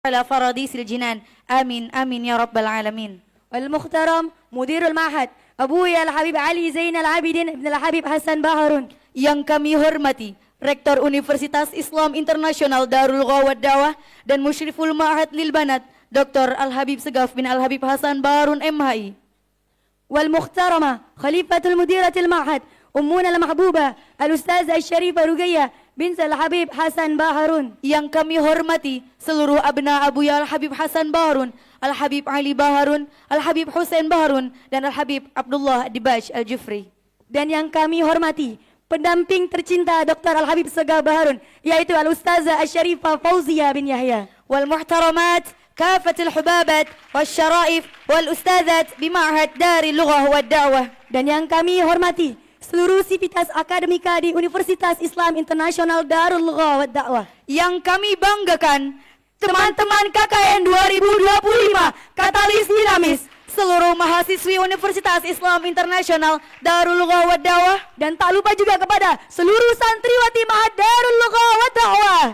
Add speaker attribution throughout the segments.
Speaker 1: على فراديس الجنان آمين آمين يا رب العالمين.
Speaker 2: والمحترم مدير المعهد أبويا الحبيب علي زين العابدين ابن الحبيب حسن Baharun.
Speaker 1: Yang kami hormati Rektor Universitas Islam Internasional Darul Ghawad Dawah dan Musyriful Ma'had Lil Banat Dr. Al-Habib Segaf bin Al-Habib Hasan Baharun MHI.
Speaker 2: والمحترمة خليفة المديرة المعهد أمنا المحبوبة الأستاذة الشريفة رقية بنت الحبيب حسن Baharun.
Speaker 1: Yang kami hormati seluruh abna Abuya Al-Habib Hasan Baharun, Al-Habib Ali Baharun, Al-Habib Hussein Baharun, dan Al-Habib Abdullah Dibaj Al-Jufri.
Speaker 2: Dan yang kami hormati pendamping tercinta Dr. Al-Habib Segaf Baharun, yaitu Al-Ustazah Al-Syarifah Fauzia bin Yahya.
Speaker 1: والمحترمات كافة الحبابات والشرائف والأستاذات بمعهد دار اللغة والدعوة.
Speaker 2: Dan yang kami hormati seluruh sivitas akademika di Universitas Islam Internasional Darul Lugha wad Da'wah.
Speaker 1: Yang kami banggakan teman-teman KKN 2025 Katalis Dinamis, seluruh mahasiswi Universitas Islam Internasional Darul Lugha wad Da'wah,
Speaker 2: dan tak lupa juga kepada seluruh santriwati Ma'had Darul Lugha wad Da'wah.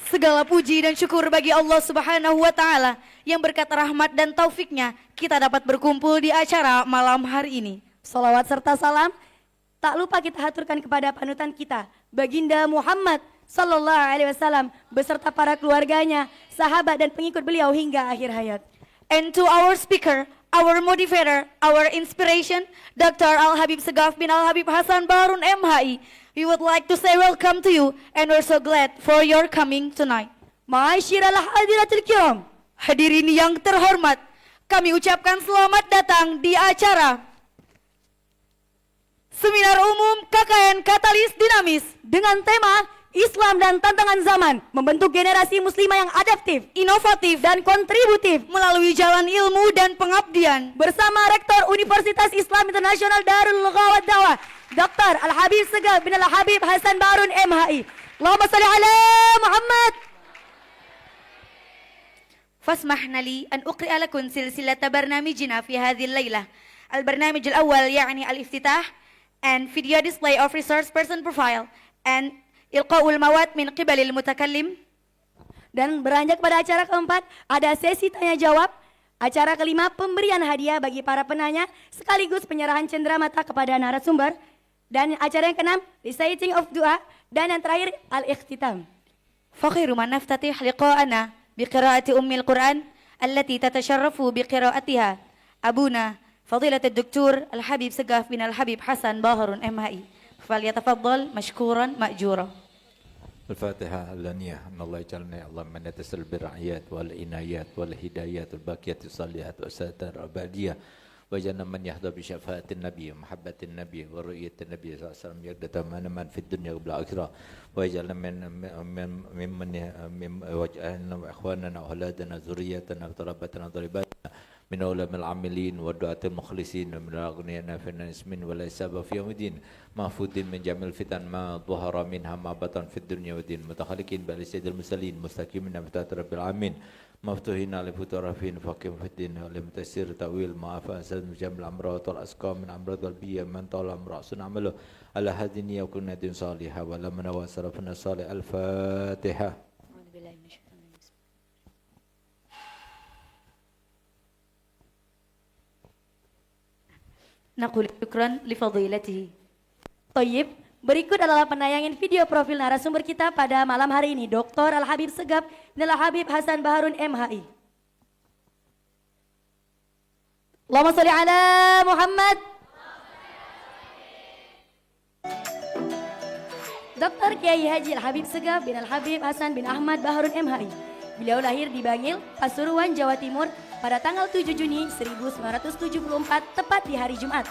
Speaker 1: Segala puji dan syukur bagi Allah Subhanahu wa Ta'ala yang berkat rahmat dan taufiknya kita dapat berkumpul di acara malam hari ini.
Speaker 2: Salawat serta salam tak lupa kita haturkan kepada panutan kita Baginda Muhammad Sallallahu Alaihi Wasallam beserta para keluarganya, sahabat dan pengikut beliau hingga akhir hayat.
Speaker 1: And to our speaker, our motivator, our inspiration, Dr. Al-Habib Segaf bin Al-Habib Hasan Baharun MHI, we would like to say welcome to you and we're so glad for your coming tonight.
Speaker 2: Ma'asyiral hadiratul kiram,
Speaker 1: hadirin yang terhormat, kami ucapkan selamat datang di acara Seminar Umum KKN Katalis Dinamis
Speaker 2: dengan tema Islam dan Tantangan Zaman, membentuk generasi muslimah yang adaptif,
Speaker 1: inovatif,
Speaker 2: dan kontributif
Speaker 1: melalui jalan ilmu dan pengabdian.
Speaker 2: Bersama Rektor Universitas Islam Internasional Darul Lugha wad Da'wah, Dr. Al-Habib Segaf bin Al-Habib Hasan Baharun MHI. Allahumma salli ala Muhammad.
Speaker 1: فاسمحنا لي أن أقرأ لكم سلسلة برنامجنا في هذه الليلة. البرنامج الأول يعني الافتتاح and video display of resource person profile and إلقاء المواد من قبل المتكلم.
Speaker 2: Dan beranjak pada acara keempat, ada sesi tanya jawab. Acara kelima, pemberian hadiah bagi para penanya sekaligus penyerahan cenderamata kepada narasumber. Dan acara yang keenam, reciting of dua, dan yang terakhir al-ikhtitam.
Speaker 1: فخير من نفتتح لقاءنا بقراءة أم القرآن التي تتشرف بقراءتها أبونا فضيلة الدكتور الحبيب سقاف بن الحبيب حسن باهر MHI. فليتفضل مشكورا مأجورا.
Speaker 3: الفاتحة اللانية أن الله يجعلنا يا الله من يتصل بالرعايات والعنايات والهدايات والباقيات الصالحات والساتر الأبدية وجعلنا من يحظى بشفاعة النبي ومحبة النبي ورؤية النبي صلى الله عليه وسلم يقدر من في الدنيا قبل الآخرة ويجعلنا ممن وجعلنا إخواننا وأولادنا ذريتنا وطلبتنا وطالباتنا من علماء العاملين والدعاة المخلصين ومن الأغنياء نافعين المسلمين ولا إصابة في يوم الدين محفوظين من جميع الفتن ما ظهر منها ما بطن في الدنيا والدين متخلقين بألسيد المرسلين مستقيمين بطاعة رب العالمين مفتوحين على فترافين فقيم في الدين ولمتسير تأويل معافى سلم جميع الأمراض والأسقام من أمراض قلبية من طال أمر رأس عمله على هذه النية وكل دين صالحة ولا من وصرفنا الصالح. الفاتحة.
Speaker 1: نقول شكرا لفضيلته.
Speaker 2: Toyib, berikut adalah penayangan video profil narasumber kita pada malam hari ini, Dr. Al-Habib Segaf bin Al-Habib Hasan Baharun MHI. Allahumma sholli ala Muhammad. Dr. Kiai Haji Al-Habib Segaf bin Al-Habib Hasan bin Ahmad Baharun MHI. Beliau lahir di Bangil, Pasuruan, Jawa Timur pada tanggal 7 Juni 1974 tepat di hari Jumat.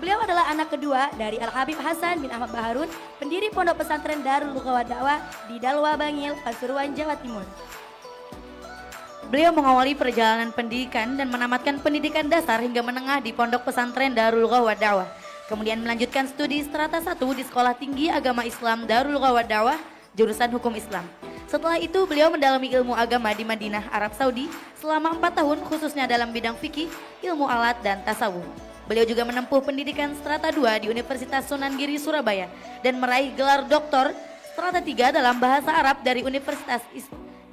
Speaker 2: Beliau adalah anak kedua dari Al-Habib Hasan bin Ahmad Baharun, pendiri Pondok Pesantren Darul Lugha wad Da'wah di Dalwa Bangil, Pasuruan, Jawa Timur.
Speaker 1: Beliau mengawali perjalanan pendidikan dan menamatkan pendidikan dasar hingga menengah di Pondok Pesantren Darul Lugha wad Da'wah. Kemudian melanjutkan studi strata 1 di Sekolah Tinggi Agama Islam Darul Lugha wad Da'wah, jurusan Hukum Islam. Setelah itu beliau mendalami ilmu agama di Madinah, Arab Saudi selama 4 tahun khususnya dalam bidang fikih, ilmu alat dan tasawuf. Beliau juga menempuh pendidikan strata 2 di Universitas Sunan Giri, Surabaya dan meraih gelar doktor Strata 3 dalam bahasa Arab dari Universitas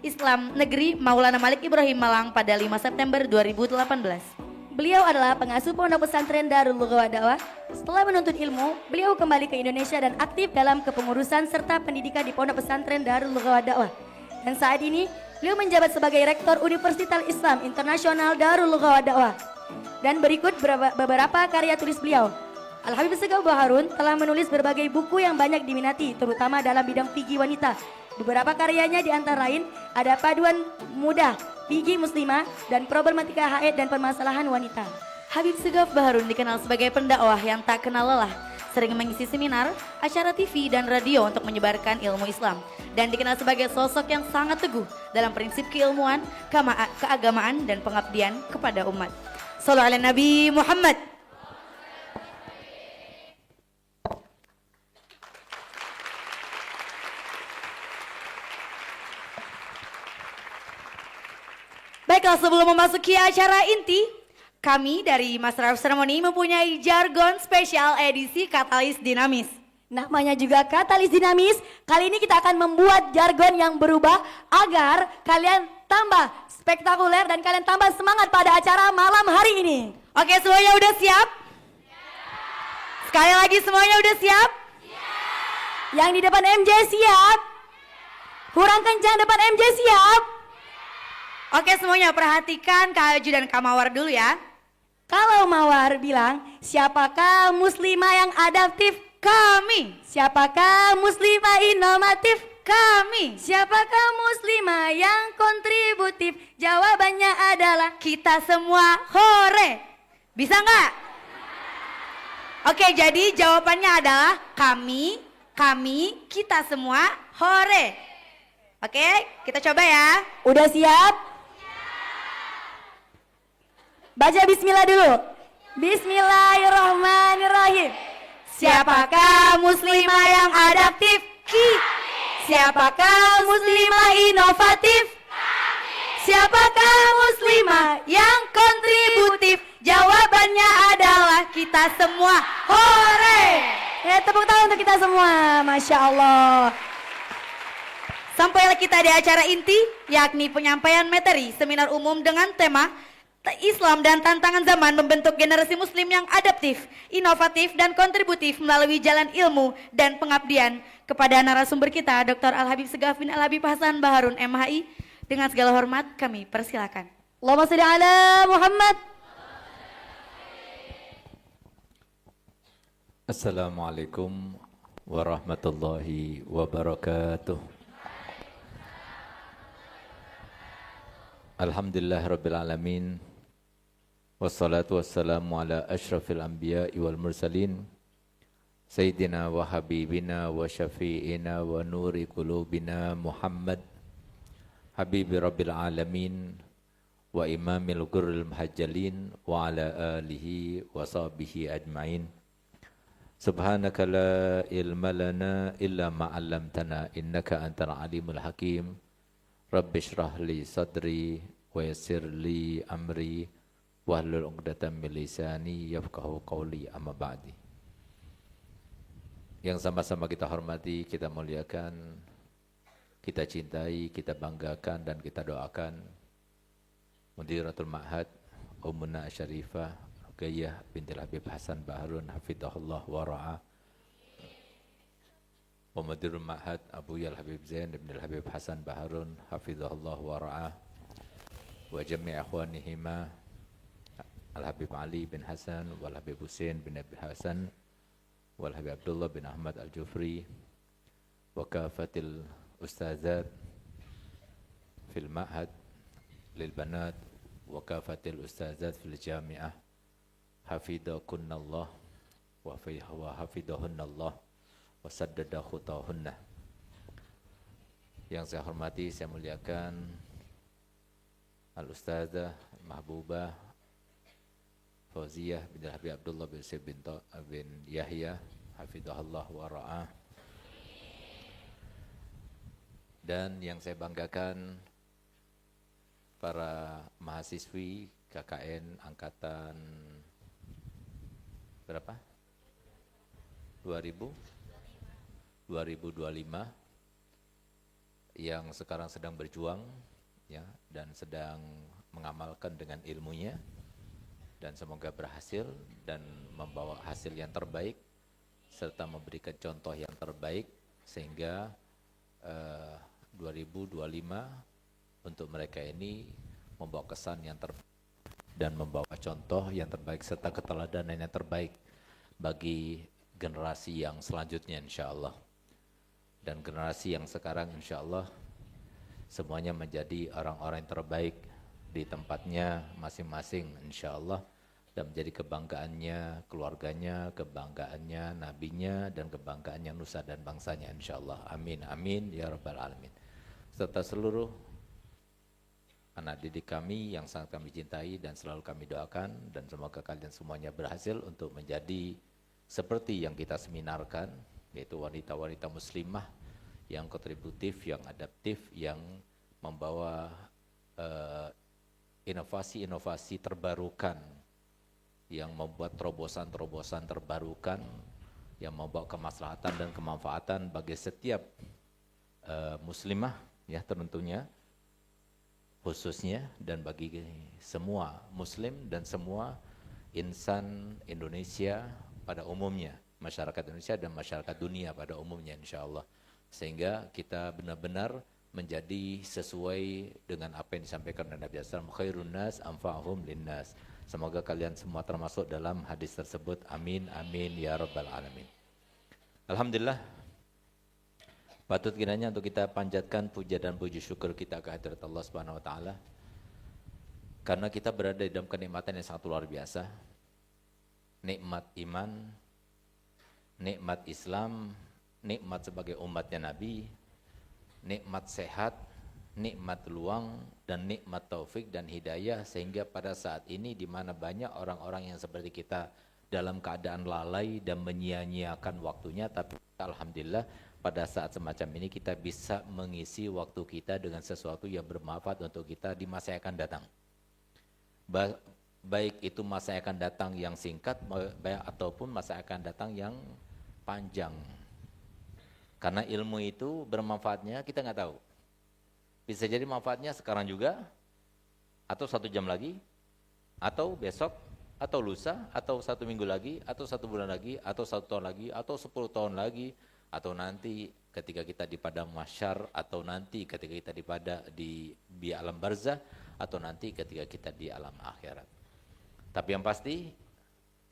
Speaker 1: Islam Negeri Maulana Malik Ibrahim Malang pada 5 September 2018.
Speaker 2: Beliau adalah pengasuh Pondok Pesantren Darul Lughah Dakwah. Setelah menuntut ilmu, beliau kembali ke Indonesia dan aktif dalam kepengurusan serta pendidikan di Pondok Pesantren Darul Lughah Dakwah. Dan saat ini, beliau menjabat sebagai Rektor Universitas Islam Internasional Darul Lughah Dakwah. Dan berikut beberapa karya tulis beliau. Al-Habib Segaf Baharun telah menulis berbagai buku yang banyak diminati, terutama dalam bidang fikih wanita. Beberapa karyanya di antara lain ada Paduan Mudah, Fikih Muslimah, dan Problematika Haid dan Permasalahan Wanita.
Speaker 1: Habib Segaf Baharun dikenal sebagai pendakwah yang tak kenal lelah, sering mengisi seminar, acara TV dan radio untuk menyebarkan ilmu Islam, dan dikenal sebagai sosok yang sangat teguh dalam prinsip keilmuan, keagamaan, dan pengabdian kepada umat. Shallallahu ala Nabi Muhammad. Baiklah, sebelum memasuki acara inti, kami dari Master of Ceremony mempunyai jargon spesial edisi Katalis Dinamis.
Speaker 2: Namanya juga Katalis Dinamis. Kali ini kita akan membuat jargon yang berubah agar kalian tambah spektakuler dan kalian tambah semangat pada acara malam hari ini.
Speaker 1: Oke, semuanya udah siap? Sekali lagi, semuanya udah siap?
Speaker 2: Yang di depan MJ siap? Kurang kencang depan MJ siap?
Speaker 1: Oke, semuanya perhatikan Kak Aju dan Kak Mawar dulu ya.
Speaker 2: Kalau Mawar bilang, siapakah muslimah yang adaptif?
Speaker 1: Kami.
Speaker 2: Siapakah muslimah inovatif?
Speaker 1: Kami.
Speaker 2: Siapakah muslimah yang kontributif? Jawabannya adalah
Speaker 1: Kita semua hore. Bisa nggak? Oke, jadi jawabannya adalah kami, kita semua hore. Oke, kita coba ya.
Speaker 2: udah siap? Baca bismillah dulu. Bismillahirrahmanirrahim.
Speaker 1: Siapakah muslimah yang adaptif? Siapakah muslimah inovatif? Siapakah muslimah yang kontributif? Jawabannya adalah kita semua hore.
Speaker 2: Ya, tepuk tangan untuk kita semua. Masya Allah.
Speaker 1: Sampailah kita di acara inti, yakni penyampaian materi seminar umum dengan tema Islam dan Tantangan Zaman Membentuk Generasi Muslim yang Adaptif, Inovatif, dan Kontributif melalui Jalan Ilmu dan Pengabdian. Kepada narasumber kita, Dr. Al-Habib Segaf bin Al-Habib Hasan Baharun MHI. Dengan segala hormat kami persilakan.
Speaker 2: Allahumma sholli ala Muhammad.
Speaker 3: Assalamualaikum warahmatullahi wabarakatuh. Alhamdulillah Rabbil Alamin. Wassalatu wassalamu ala ashrafil anbiya'i wal mursalin. Sayyidina wa habibina wa syafi'ina wa nuri qulubina Muhammad Habibi Rabbil Alamin wa imamil gurril muhajjalin wa ala alihi wa sahbihi ajma'in. Subhanaka la ilma lana illa ma 'allamtana innaka antal alimul hakim. Rabbi shrah li sadri wa yassir li amri wahlul 'uqdatam min lisani yafqahu qawli amma ba'di. Yang sama-sama kita hormati, kita muliakan, kita cintai, kita banggakan dan kita doakan Mudiratul Ma'had Ummuna Syarifah Ruqayyah bintil Habib Hasan Baharun hafidhahullah wa ra'ah, wa Mudirul Ma'had Abu Yal Habib Zain bin Habib Hasan Baharun hafidhahullah wa ra'ah, wa jami' ikhwanihima Al-Habib Ali bin Hasan wal Habib Hussein bin Abi Hasan wal Habib Abdullah bin Ahmad Al-Jufri wa kafatil ustazat fil ma'had lil banat wa kafatil ustazat fil jami'ah hafidakunnallah wa hafidahunnallah wa saddada khutahunna. Yang saya hormati, saya muliakan Al-Ustazah Mahbubah Fauziyah bin Habib Abdullah bin Sayyid bin Yahya hafidhahullah wa ra'ah. Dan yang saya banggakan para mahasiswi KKN angkatan berapa? 2025 yang sekarang sedang berjuang ya dan sedang mengamalkan dengan ilmunya, dan semoga berhasil dan membawa hasil yang terbaik serta memberikan contoh yang terbaik sehingga 2025 untuk mereka ini membawa kesan yang terbaik dan membawa contoh yang terbaik serta keteladanan yang terbaik bagi generasi yang selanjutnya insyaallah. Dan generasi yang sekarang insyaallah semuanya menjadi orang-orang yang terbaik di tempatnya masing-masing insyaallah, dan menjadi kebanggaannya keluarganya, kebanggaannya nabinya, dan kebanggaannya nusa dan bangsanya insyaallah. Amin amin ya rabbal alamin. Serta seluruh anak didik kami yang sangat kami cintai dan selalu kami doakan, dan semoga kalian semuanya berhasil untuk menjadi seperti yang kita seminarkan, yaitu wanita-wanita muslimah yang kontributif, yang adaptif, yang membawa inovasi-inovasi terbarukan, yang membuat terobosan-terobosan terbarukan, yang membawa kemaslahatan dan kemanfaatan bagi setiap muslimah ya tentunya khususnya, dan bagi semua muslim dan semua insan Indonesia pada umumnya, masyarakat Indonesia dan masyarakat dunia pada umumnya insyaallah, sehingga kita benar-benar menjadi sesuai dengan apa yang disampaikan oleh Nabi SAW, khairun nas anfa'uhum linnas. Semoga kalian semua termasuk dalam hadis tersebut. Amin amin ya rabbal alamin. Alhamdulillah, patut kiranya untuk kita panjatkan puja dan puji syukur kita ke hadirat Allah Subhanahu wa taala, karena kita berada di dalam kenikmatan yang sangat luar biasa. Nikmat iman, nikmat Islam, nikmat sebagai umatnya Nabi, nikmat sehat, nikmat luang, dan nikmat taufik dan hidayah, sehingga pada saat ini di mana banyak orang-orang yang seperti kita dalam keadaan lalai dan menyia-nyiakan waktunya, tapi alhamdulillah pada saat semacam ini kita bisa mengisi waktu kita dengan sesuatu yang bermanfaat untuk kita di masa yang akan datang. Baik itu masa yang akan datang yang singkat ataupun masa yang akan datang yang panjang. Karena ilmu itu bermanfaatnya kita nggak tahu. Bisa jadi manfaatnya sekarang juga, atau 1 jam lagi, atau besok, atau lusa, atau 1 minggu lagi, atau 1 bulan lagi, atau 1 tahun lagi, atau 10 tahun lagi, atau nanti ketika kita di padang mahsyar, atau nanti ketika kita di alam barzah, atau nanti ketika kita di alam akhirat. Tapi yang pasti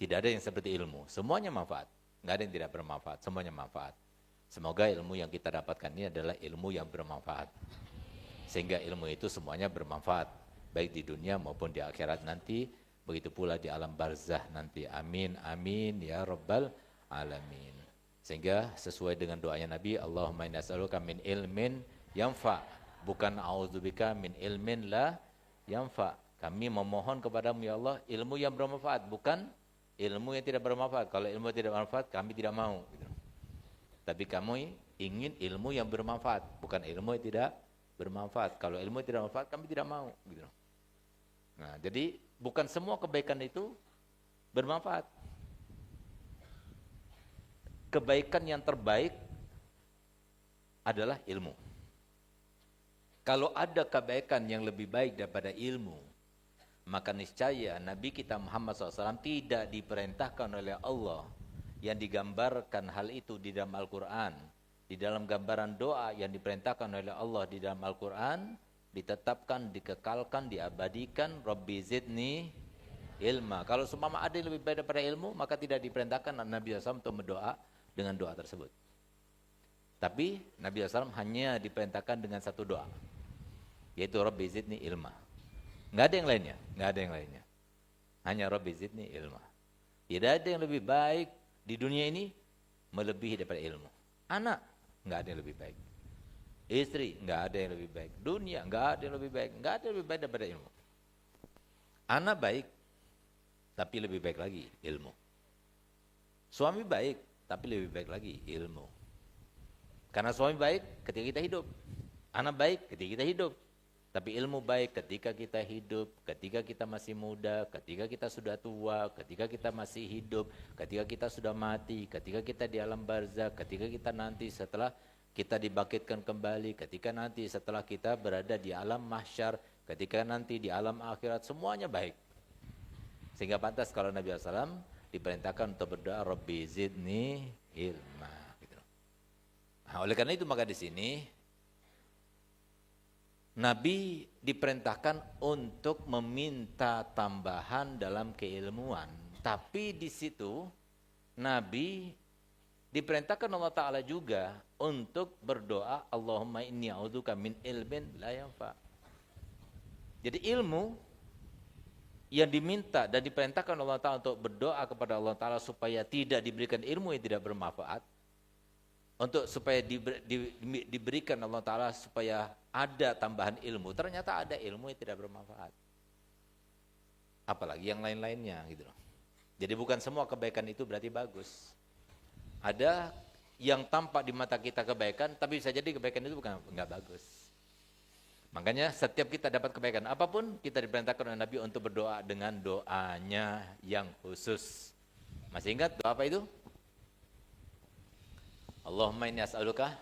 Speaker 3: tidak ada yang seperti ilmu, semuanya manfaat, nggak ada yang tidak bermanfaat, semuanya manfaat. Semoga ilmu yang kita dapatkan ini adalah ilmu yang bermanfaat, sehingga ilmu itu semuanya bermanfaat, baik di dunia maupun di akhirat nanti, begitu pula di alam barzah nanti. Amin amin ya rabbal alamin. Sehingga sesuai dengan doanya Nabi, Allahumma inna nas'aluka min ilmin yanfa, bukan a'udzubika min ilmin la yanfa. Kami memohon kepadamu ya Allah ilmu yang bermanfaat, bukan ilmu yang tidak bermanfaat. Kalau ilmu tidak bermanfaat kami tidak mau gitu. Tapi kami ingin ilmu yang bermanfaat, bukan ilmu yang tidak bermanfaat. Kalau ilmu yang tidak bermanfaat kami tidak mau gitu. Nah, jadi bukan semua kebaikan itu bermanfaat. Kebaikan yang terbaik adalah ilmu. Kalau ada kebaikan yang lebih baik daripada ilmu, maka niscaya Nabi kita Muhammad SAW tidak diperintahkan oleh Allah yang digambarkan hal itu di dalam Al-Quran, di dalam gambaran doa yang diperintahkan oleh Allah di dalam Al-Quran, ditetapkan, dikekalkan, diabadikan, Rabbi zidni ilma. Kalau seumpama ada yang lebih baik daripada ilmu, maka tidak diperintahkan Nabi SAW untuk berdoa dengan doa tersebut. Tapi Nabi SAW hanya diperintahkan dengan satu doa, yaitu Rabbi zidni ilma. Nggak ada yang lainnya, nggak ada yang lainnya. Hanya Rabbi zidni ilma. Tidak ada yang lebih baik di dunia ini melebihi daripada ilmu. Anak, nggak ada yang lebih baik. Istri, nggak ada yang lebih baik. Dunia, nggak ada yang lebih baik. Nggak ada yang lebih baik daripada ilmu. Anak baik, tapi lebih baik lagi ilmu. Suami baik, tapi lebih baik lagi ilmu. Karena suami baik ketika kita hidup. Anak baik ketika kita hidup. Tapi ilmu baik ketika kita hidup, ketika kita masih muda, ketika kita sudah tua, ketika kita masih hidup, ketika kita sudah mati, ketika kita di alam barzakh, ketika kita nanti setelah kita dibangkitkan kembali, ketika nanti setelah kita berada di alam mahsyar, ketika nanti di alam akhirat, semuanya baik. Sehingga pantas kalau Nabi SAW diperintahkan untuk berdoa, Rabbi zidni ilma. Gitu. Nah, oleh karena itu maka di sini Nabi diperintahkan untuk meminta tambahan dalam keilmuan. Tapi di situ Nabi diperintahkan Allah Ta'ala juga untuk berdoa, Allahumma inni a'udzubika min ilmin la yanfa. Jadi ilmu yang diminta dan diperintahkan Allah Ta'ala untuk berdoa kepada Allah Ta'ala supaya tidak diberikan ilmu yang tidak bermanfaat, untuk supaya diberikan Allah Ta'ala supaya ada tambahan ilmu, ternyata ada ilmu yang tidak bermanfaat. Apalagi yang lain-lainnya gitu loh. Jadi bukan semua kebaikan itu berarti bagus. Ada yang tampak di mata kita kebaikan, tapi bisa jadi kebaikan itu enggak bagus. Makanya setiap kita dapat kebaikan apapun, kita diperintahkan oleh Nabi untuk berdoa dengan doanya yang khusus. Masih ingat doa apa itu? Allahumma inni as'aluka.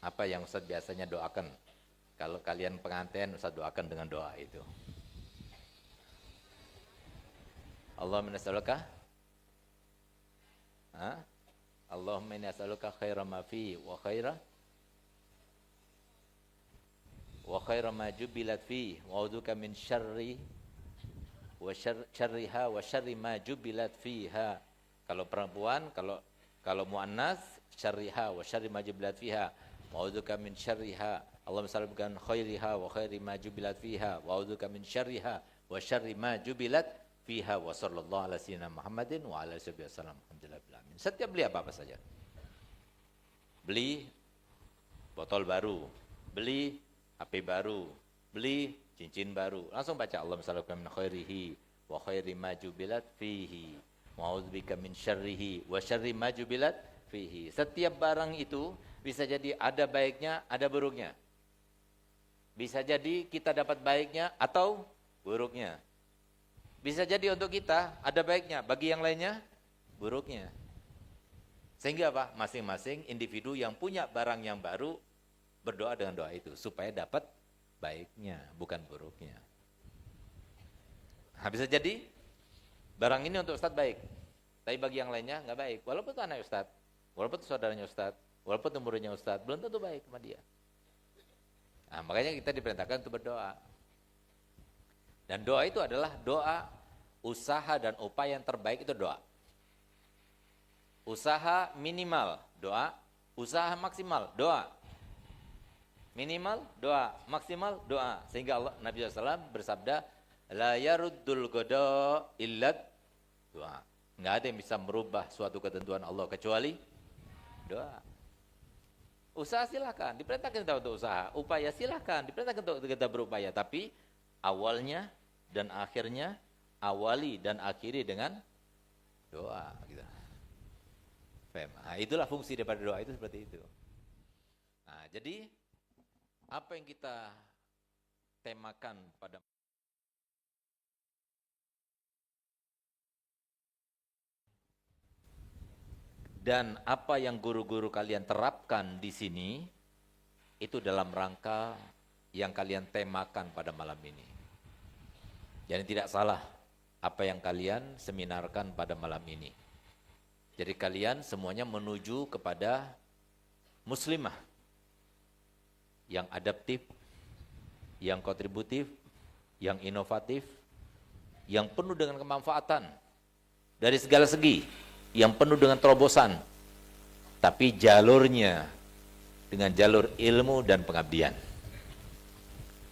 Speaker 3: Apa yang Ustaz biasanya doakan? Kalau kalian pengantin, Ustaz doakan dengan doa itu. Allahumma inni as'aluka. Allahumma inni as'aluka khaira ma fi wa khaira ma jubilat fi wa a'udzuka min syarri wa syarriha wa syarri ma jubilat fiha. Kalau perempuan, kalau muannas syarriha wa syarri ma jubilat fiha wa a'udzuka min syarriha. Allahumma salli ala khairiha wa khairi ma jubilat fiha wa a'udzuka min syarriha wa syarri ma jubilat fiha wa sallallahu ala sayyidina Muhammadin wa ala alihi wasallam. Alhamdulillah. Setiap beli apa saja. Beli botol baru, beli HP baru, beli cincin baru. Langsung baca Allahumma shalli ala min khairihi wa khairi ma jubilat fihi wa a'udzubika min syarrihi wa syarri ma jubilat fihi. Setiap barang itu bisa jadi ada baiknya, ada buruknya. Bisa jadi kita dapat baiknya atau buruknya. Bisa jadi untuk kita ada baiknya, bagi yang lainnya buruknya. Sehingga apa? Masing-masing individu yang punya barang yang baru berdoa dengan doa itu supaya dapat baiknya, bukan buruknya. Nah, bisa jadi barang ini untuk Ustadz baik, tapi bagi yang lainnya nggak baik. Walaupun itu anak Ustadz, walaupun itu saudaranya Ustadz, walaupun itu muridnya Ustadz, belum tentu baik sama dia. Nah, makanya kita diperintahkan untuk berdoa. Dan doa itu adalah doa, usaha dan upaya yang terbaik itu doa. Usaha minimal, doa. Usaha maksimal, doa. Minimal, doa. Maksimal, doa. Sehingga Nabi SAW bersabda, La yaruddul qada illat doa. Nggak ada yang bisa merubah suatu ketentuan Allah kecuali doa. Usaha silakan, diperintahkan kita untuk usaha. Upaya silakan, diperintahkan untuk kita berupaya. Tapi awalnya dan akhirnya, awali dan akhiri dengan doa. Gitu. Nah, itulah fungsi daripada doa itu seperti itu. Nah, jadi apa yang kita temakan pada dan apa yang guru-guru kalian terapkan di sini itu dalam rangka yang kalian temakan pada malam ini. Jadi tidak salah apa yang kalian seminarkan pada malam ini. Jadi kalian semuanya menuju kepada muslimah yang adaptif, yang kontributif, yang inovatif, yang penuh dengan kemanfaatan dari segala segi, yang penuh dengan terobosan, tapi jalurnya dengan jalur ilmu dan pengabdian.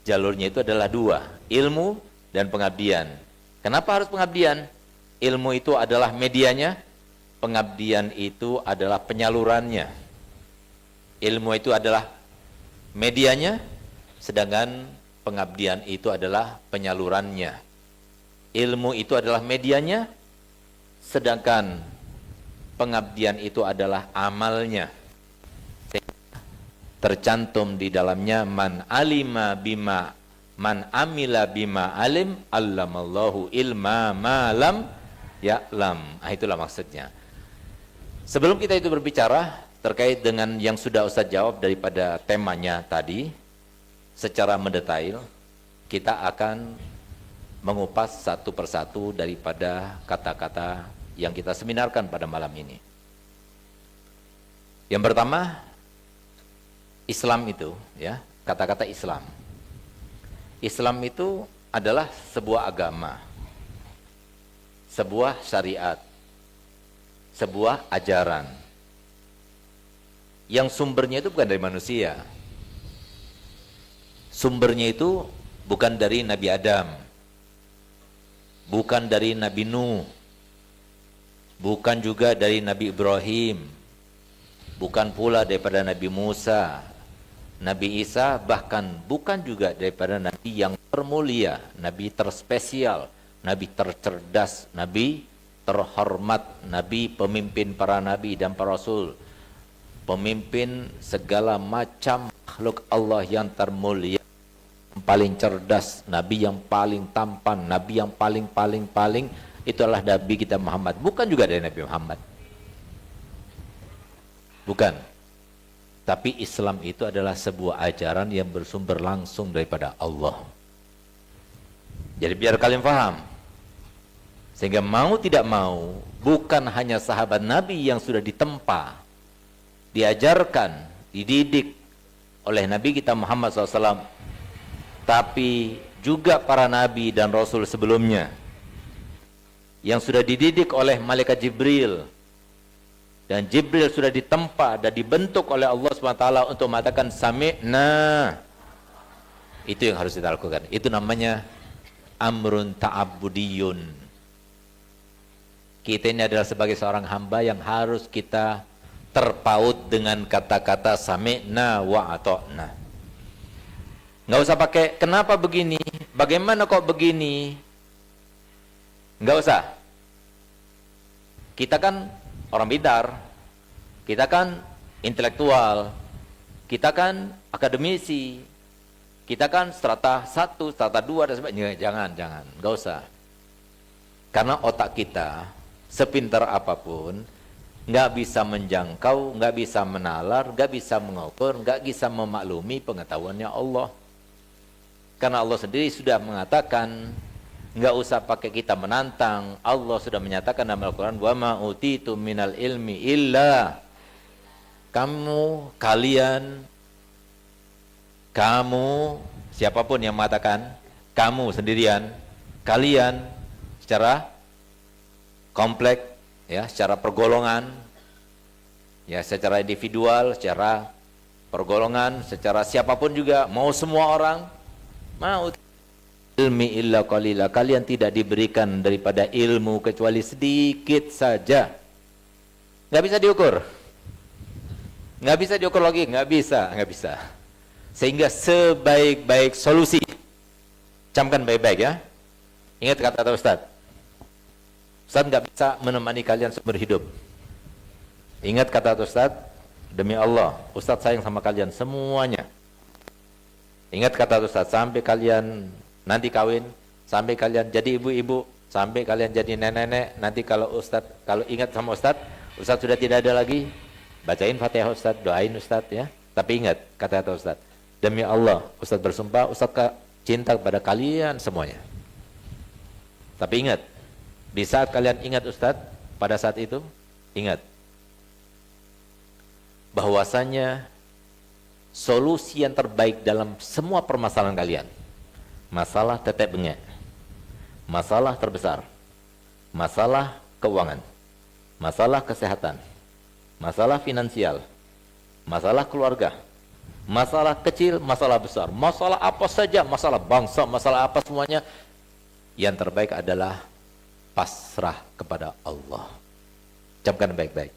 Speaker 3: Jalurnya itu adalah dua, ilmu dan pengabdian. Kenapa harus pengabdian? Ilmu itu adalah medianya, pengabdian itu adalah penyalurannya. Ilmu itu adalah medianya, sedangkan pengabdian itu adalah penyalurannya. Ilmu itu adalah medianya, sedangkan pengabdian itu adalah amalnya. Tercantum di dalamnya man amila bima alim allamallahu ilma ma lam ya'lam. Itulah maksudnya. Sebelum kita itu berbicara terkait dengan yang sudah Ustaz jawab daripada temanya tadi, secara mendetail, kita akan mengupas satu persatu daripada kata-kata yang kita seminarkan pada malam ini. Yang pertama, Islam itu, ya, kata-kata Islam. Islam itu adalah sebuah agama, sebuah syariat, sebuah ajaran yang sumbernya itu bukan dari manusia. Sumbernya itu bukan dari Nabi Adam, bukan dari Nabi Nuh, bukan juga dari Nabi Ibrahim, bukan pula daripada Nabi Musa, Nabi Isa, bahkan bukan juga daripada Nabi yang termulia, Nabi terspesial, Nabi tercerdas, Nabi terhormat, Nabi pemimpin para Nabi dan para Rasul, pemimpin segala macam makhluk Allah yang termulia, yang paling cerdas, Nabi yang paling tampan, Nabi yang paling itu adalah Nabi kita Muhammad, bukan juga dari Nabi Muhammad, bukan. Tapi Islam itu adalah sebuah ajaran yang bersumber langsung daripada Allah. Jadi biar kalian paham, sehingga mau tidak mau, bukan hanya sahabat Nabi yang sudah ditempa, diajarkan, dididik oleh Nabi kita Muhammad SAW, tapi juga para Nabi dan Rasul sebelumnya, yang sudah dididik oleh Malaikat Jibril, dan Jibril sudah ditempa dan dibentuk oleh Allah SWT untuk mengatakan sami'na. Itu yang harus kita lakukan. Itu namanya amrun ta'abudiyun. Kita ini adalah sebagai seorang hamba yang harus kita terpaut dengan kata-kata sami'na wa ata'na. Nggak usah pakai kenapa begini, bagaimana kok begini. Nggak usah. Kita kan orang pintar, kita kan intelektual, kita kan akademisi, kita kan strata 1, strata 2 dan sebagainya. Jangan, nggak usah. Karena otak kita sepintar apapun nggak bisa menjangkau, nggak bisa menalar, nggak bisa mengukur, nggak bisa memaklumi pengetahuannya Allah. Karena Allah sendiri sudah mengatakan, nggak usah pakai kita menantang. Allah sudah menyatakan dalam Al-Quran, wa ma utitu minal ilmi illa, kalian, siapapun yang mengatakan, kamu sendirian, kalian secara kompleks, ya, secara pergolongan, ya, secara individual, secara pergolongan, secara siapapun juga, mau semua orang, mau ilmi illa qalila, kalian tidak diberikan daripada ilmu kecuali sedikit saja. Nggak bisa diukur, nggak bisa diukur lagi, nggak bisa. Sehingga sebaik-baik solusi, camkan baik-baik ya. Ingat kata Ustaz nggak bisa menemani kalian seumur hidup. Ingat kata Ustaz, demi Allah, Ustaz sayang sama kalian semuanya. Ingat kata Ustaz, sampai kalian nanti kawin, sampai kalian jadi ibu-ibu, sampai kalian jadi nenek-nenek, nanti kalau ingat sama Ustaz sudah tidak ada lagi, bacain Fatihah Ustaz, doain Ustaz ya. Tapi ingat kata Ustaz, demi Allah, Ustaz bersumpah, Ustaz cinta kepada kalian semuanya. Tapi ingat, di saat kalian ingat Ustaz, pada saat itu, ingat bahwasanya solusi yang terbaik dalam semua permasalahan kalian, masalah tetek bengek, masalah terbesar, masalah keuangan, masalah kesehatan, masalah finansial, masalah keluarga, masalah kecil, masalah besar, masalah apa saja, masalah bangsa, masalah apa semuanya, yang terbaik adalah pasrah kepada Allah. Camkan baik-baik.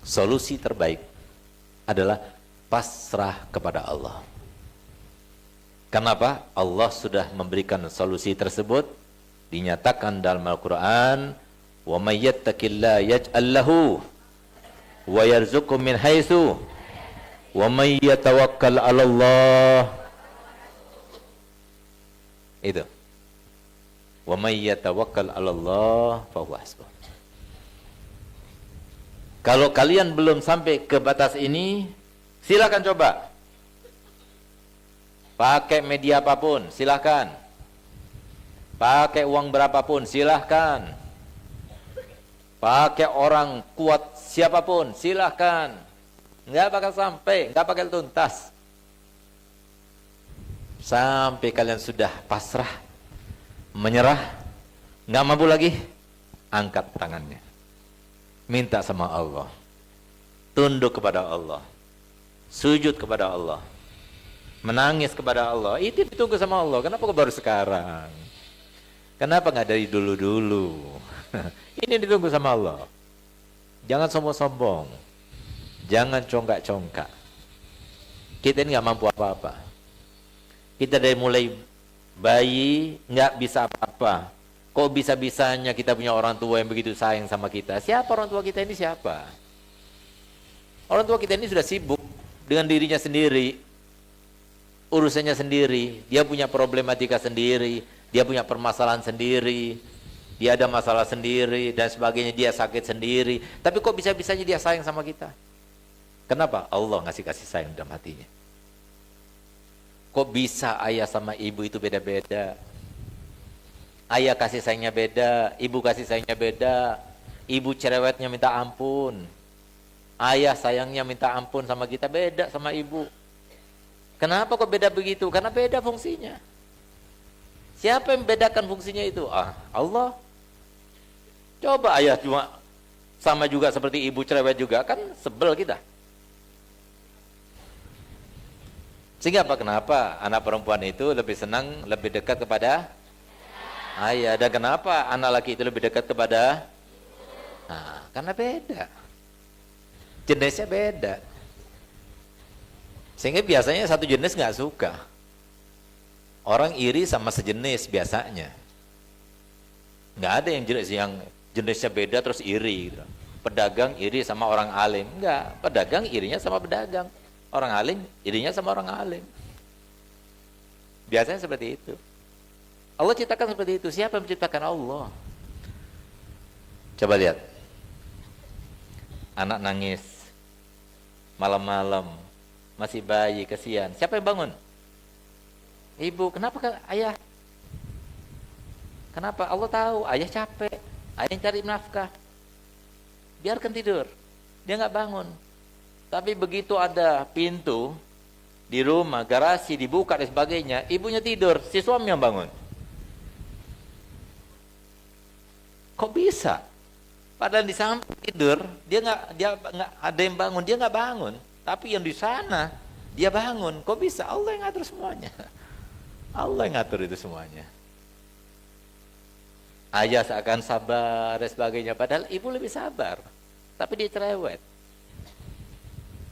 Speaker 3: Solusi terbaik adalah pasrah kepada Allah. Kenapa? Allah sudah memberikan solusi tersebut, dinyatakan dalam Al-Quran, wa may yattaqillaha yaj'al lahu wa yarzuqhu min haitsu wa may yatawakkal 'ala Allah. Itu. Wa may yatawakkal 'ala Allah fa huwa hasbuh. Kalau kalian belum sampai ke batas ini, silakan coba. Pakai media apapun, silakan. Pakai uang berapapun, silakan. Pakai orang kuat siapapun, silakan. Nggak bakal sampai, nggak bakal tuntas. Sampai kalian sudah pasrah, menyerah, nggak mampu lagi, angkat tangannya. Minta sama Allah, tunduk kepada Allah, sujud kepada Allah, menangis kepada Allah. Itu ditunggu sama Allah. Kenapa kok baru sekarang? Kenapa nggak dari dulu-dulu? Ini ditunggu sama Allah. Jangan sombong-sombong, jangan congkak-congkak. Kita ini nggak mampu apa-apa. Kita dari mulai bayi nggak bisa apa-apa. Kok bisa-bisanya kita punya orang tua yang begitu sayang sama kita? Siapa orang tua kita ini, siapa? Orang tua kita ini sudah sibuk dengan dirinya sendiri, urusannya sendiri, dia punya problematika sendiri, dia punya permasalahan sendiri, dia ada masalah sendiri dan sebagainya, dia sakit sendiri. Tapi kok bisa-bisanya dia sayang sama kita? Kenapa? Allah ngasih kasih sayang dalam hatinya. Kok bisa ayah sama ibu itu beda-beda? Ayah kasih sayangnya beda, ibu kasih sayangnya beda. Ibu cerewetnya minta ampun, ayah sayangnya minta ampun sama kita, beda sama ibu. Kenapa kok beda begitu? Karena beda fungsinya. Siapa yang membedakan fungsinya itu? Allah. Coba ayah cuma sama juga seperti ibu cerewet juga, kan sebel kita. Sehingga apa? Kenapa anak perempuan itu lebih senang, lebih dekat kepada ayah, dan kenapa anak laki itu lebih dekat kepada? Karena beda, jenisnya beda. Sehingga biasanya satu jenis nggak suka. Orang iri sama sejenis biasanya. Nggak ada yang jenisnya beda terus iri. Gitu. Pedagang iri sama orang alim, nggak. Pedagang irinya sama pedagang. Orang alim irinya sama orang alim. Biasanya seperti itu. Allah ciptakan seperti itu. Siapa yang menciptakan? Allah. Coba lihat. Anak nangis malam-malam, masih bayi, kesian. Siapa yang bangun? Ibu. Kenapa ayah? Kenapa? Allah tahu ayah capek, ayah cari nafkah. Biarkan tidur, dia nggak bangun. Tapi begitu ada pintu di rumah, garasi dibuka dan sebagainya, ibunya tidur, si suami yang bangun. Kok bisa? Padahal di samping tidur, dia nggak ada yang bangun, dia nggak bangun. Tapi yang di sana dia bangun. Kok bisa? Allah yang ngatur semuanya. Allah yang ngatur itu semuanya. Ayah seakan sabar dan sebagainya, padahal ibu lebih sabar, tapi dia cerewet.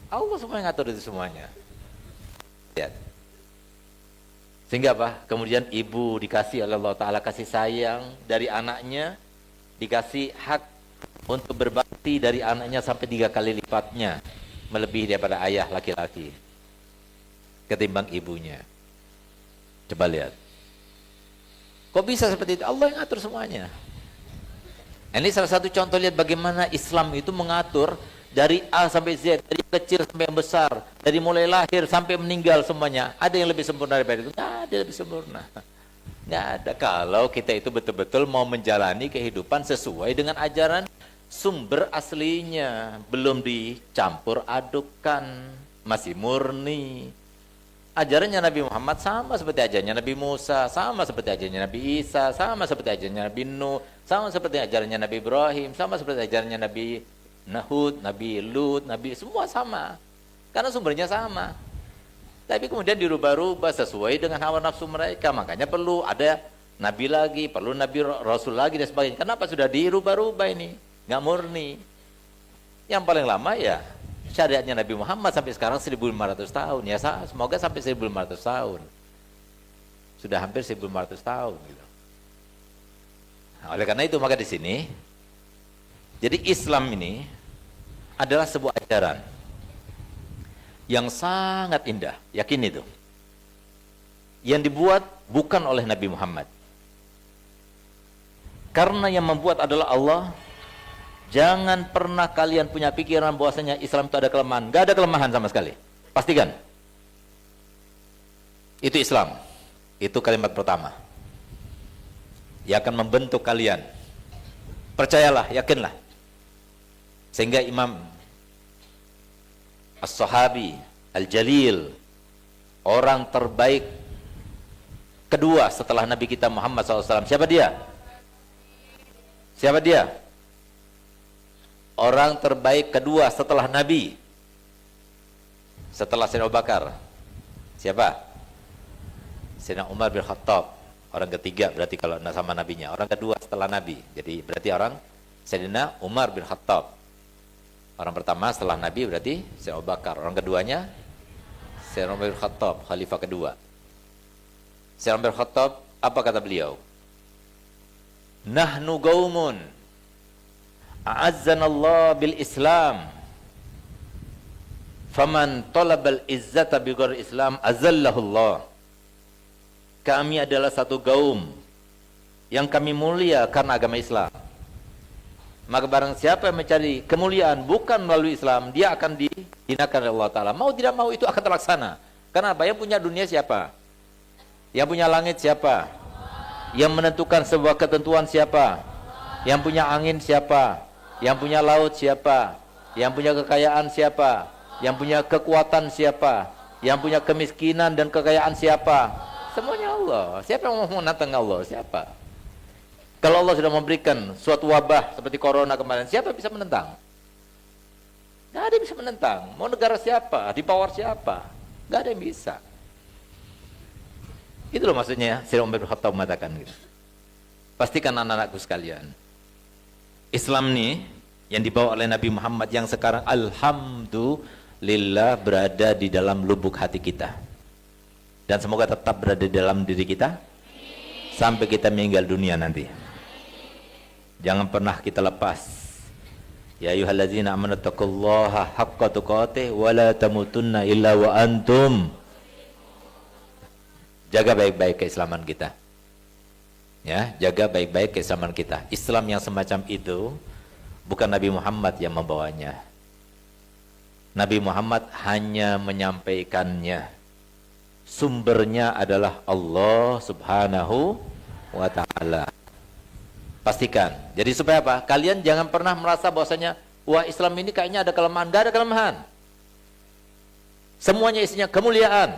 Speaker 3: Allah semua yang ngatur itu semuanya. Lihat. Sehingga apa? Kemudian ibu dikasih oleh Allah Ta'ala kasih sayang dari anaknya, dikasih hak untuk berbakti dari anaknya sampai 3 kali lipatnya, melebihi daripada ayah laki-laki ketimbang ibunya. Coba lihat. Kok bisa seperti itu? Allah yang ngatur semuanya. Ini salah satu contoh, lihat bagaimana Islam itu mengatur dari A sampai Z, dari kecil sampai yang besar, dari mulai lahir sampai meninggal semuanya. Ada yang lebih sempurna daripada itu? Nggak ada lebih sempurna. Nggak ada. Kalau kita itu betul-betul mau menjalani kehidupan sesuai dengan ajaran sumber aslinya, belum dicampur adukkan, masih murni. Ajarannya Nabi Muhammad sama seperti ajarannya Nabi Musa, sama seperti ajarannya Nabi Isa, sama seperti ajarannya Nabi Nuh, sama seperti ajarannya Nabi Ibrahim, sama seperti ajarannya Nabi Nahud, Nabi Lut, Nabi, semua sama. Karena sumbernya sama. Tapi kemudian dirubah-rubah sesuai dengan hawa nafsu mereka. Makanya perlu ada Nabi lagi, perlu Nabi Rasul lagi dan sebagainya. Kenapa sudah dirubah-rubah ini? Nggak murni. Yang paling lama ya syariatnya Nabi Muhammad sampai sekarang 1500 tahun. Ya semoga sampai 1500 tahun. Sudah hampir 1500 tahun gitu. Nah, oleh karena itu maka di sini jadi Islam ini adalah sebuah ajaran yang sangat indah, yakin itu. Yang dibuat bukan oleh Nabi Muhammad. Karena yang membuat adalah Allah, Jangan pernah kalian punya pikiran bahwasanya Islam itu ada kelemahan. Gak ada kelemahan sama sekali. Pastikan. Itu Islam. Itu kalimat pertama. Yang akan membentuk kalian. Percayalah, yakinlah. Sehingga Imam As-Sahabi Al-Jalil, orang terbaik kedua setelah Nabi kita Muhammad SAW. Siapa dia? Siapa dia? Orang terbaik kedua setelah Nabi, setelah Sayyidina Abu Bakar. Siapa? Sayyidina Umar bin Khattab. Orang ketiga berarti kalau sama nabinya. Orang kedua setelah Nabi. Jadi berarti orang Sayyidina Umar bin Khattab. Orang pertama setelah Nabi berarti Sayyidina Abu Bakar. Orang keduanya Sayyidina Umar bin Khattab, khalifah kedua. Sayyidina Umar bin Khattab, apa kata beliau? Nahnu qaumun a'azzanallah bil Islam, faman talabal izzata bi ghairi Islam azallahullah. Kami adalah satu kaum yang kami mulia karena agama Islam. Maka barang siapa yang mencari kemuliaan bukan melalui Islam, dia akan dihinakan oleh Allah Ta'ala. Mau tidak mau itu akan terlaksana. Karena apa? Yang punya dunia siapa? Yang punya langit siapa? Yang menentukan sebuah ketentuan siapa? Yang punya angin siapa? Yang punya laut siapa? Yang punya kekayaan siapa? Yang punya kekuatan siapa? Yang punya kemiskinan dan kekayaan siapa? Semuanya Allah. Siapa yang mau menantang Allah? Siapa? Kalau Allah sudah memberikan suatu wabah seperti corona kemarin, siapa bisa menentang? Gak ada yang bisa menentang. Mau negara siapa? Di power siapa? Gak ada yang bisa. Itu loh maksudnya Sayyidina Umar bin Khattab mengatakan gitu. Pastikan anak-anakku sekalian, Islam nih yang dibawa oleh Nabi Muhammad yang sekarang alhamdulillah berada di dalam lubuk hati kita. Dan semoga tetap berada di dalam diri kita sampai kita meninggal dunia nanti. Jangan pernah kita lepas. Ya ayyuhallazina amanu taqullaha haqqa tuqatih wa la tamutunna illa wa antum. Jaga baik-baik keislaman kita. Ya, jaga baik-baik keislaman kita. Islam yang semacam itu bukan Nabi Muhammad yang membawanya. Nabi Muhammad hanya menyampaikannya. Sumbernya adalah Allah Subhanahu wa Ta'ala. Pastikan. Jadi supaya apa? Kalian jangan pernah merasa bahwasanya wah Islam ini kayaknya ada kelemahan. Gak ada kelemahan. Semuanya isinya kemuliaan.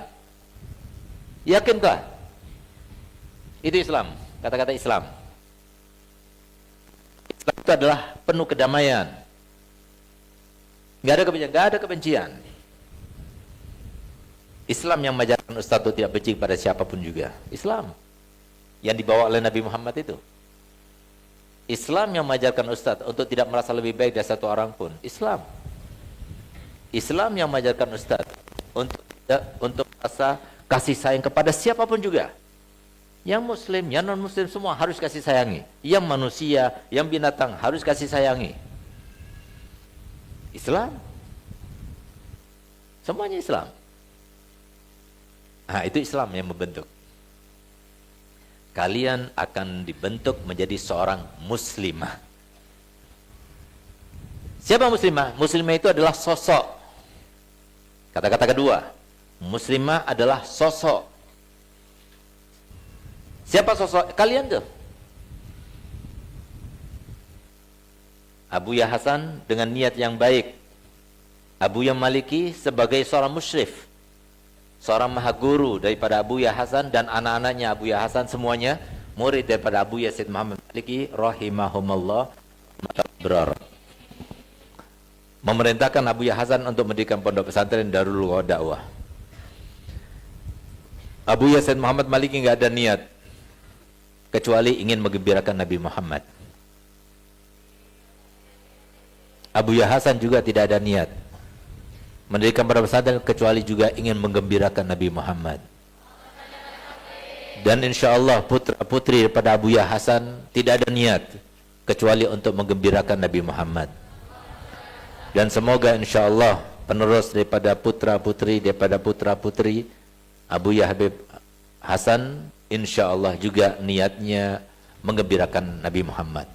Speaker 3: Yakinkah? Itu Islam. Kata-kata Islam. Islam itu adalah penuh kedamaian. Gak ada kebencian. Gak ada kebencian. Islam yang mengajarkan Ustaz itu tidak benci pada siapapun juga. Islam yang dibawa oleh Nabi Muhammad itu. Islam yang mengajarkan Ustaz untuk tidak merasa lebih baik dari satu orang pun. Islam. Islam yang mengajarkan Ustaz untuk merasa kasih sayang kepada siapapun juga. Yang muslim, yang non muslim semua harus kasih sayangi. Yang manusia, yang binatang harus kasih sayangi. Islam. Semuanya Islam. Nah, itu Islam yang membentuk. Kalian akan dibentuk menjadi seorang muslimah. Siapa muslimah? Muslimah itu adalah sosok. Kata-kata kedua, muslimah adalah sosok. Siapa sosok? Kalian tuh. Abu Yahya Hasan dengan niat yang baik. Abu Yahya Maliki sebagai seorang musyrif, seorang maha guru daripada Abu Yahya Hasan, dan anak-anaknya Abu Yahya Hasan semuanya murid daripada Abu Yahya Said Muhammad Maliki rahimahumullah. Memerintahkan Abu Yahya Hasan untuk mendirikan pondok pesantren Darul Dakwah. Abu Yahya Said Muhammad Maliki nggak ada niat kecuali ingin menggembirakan Nabi Muhammad. Abu Yahya Hasan juga tidak ada niat mendirikan pondok pesantren kecuali juga ingin menggembirakan Nabi Muhammad. Dan insya Allah putra-putri daripada Abu Yahya Hasan tidak ada niat kecuali untuk menggembirakan Nabi Muhammad. Dan semoga insya Allah penerus daripada putra-putri Abu Yahya Habib Hasan insya Allah juga niatnya menggembirakan Nabi Muhammad.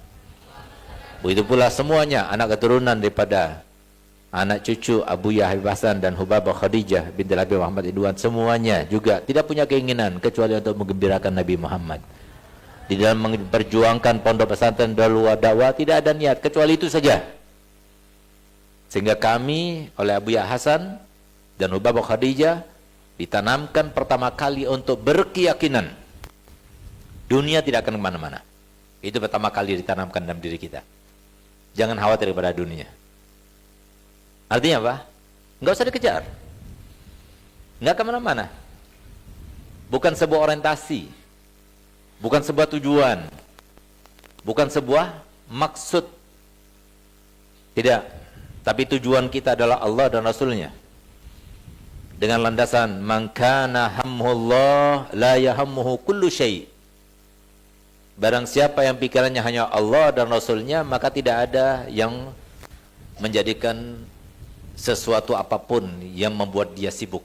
Speaker 3: Begitu pula semuanya anak keturunan daripada anak cucu Abu Habib Hasan dan Hubabah Khadijah binti Habib Muhammad Ridwan, semuanya juga tidak punya keinginan kecuali untuk menggembirakan Nabi Muhammad. Di dalam memperjuangkan pondok pesantren Darul Dakwah tidak ada niat kecuali itu saja. Sehingga kami oleh Abu Hasan dan Hubabah Khadijah ditanamkan pertama kali untuk berkeyakinan dunia tidak akan kemana-mana. Itu pertama kali ditanamkan dalam diri kita. Jangan khawatir kepada dunia. Artinya apa? Nggak usah dikejar. Nggak kemana-mana. Bukan sebuah orientasi. Bukan sebuah tujuan. Bukan sebuah maksud. Tidak. Tapi tujuan kita adalah Allah dan Rasulnya. Dengan landasan man kana hammuhullah la yahammuhu kullu syai'. Barang siapa yang pikirannya hanya Allah dan Rasulnya, maka tidak ada yang menjadikan sesuatu apapun yang membuat dia sibuk.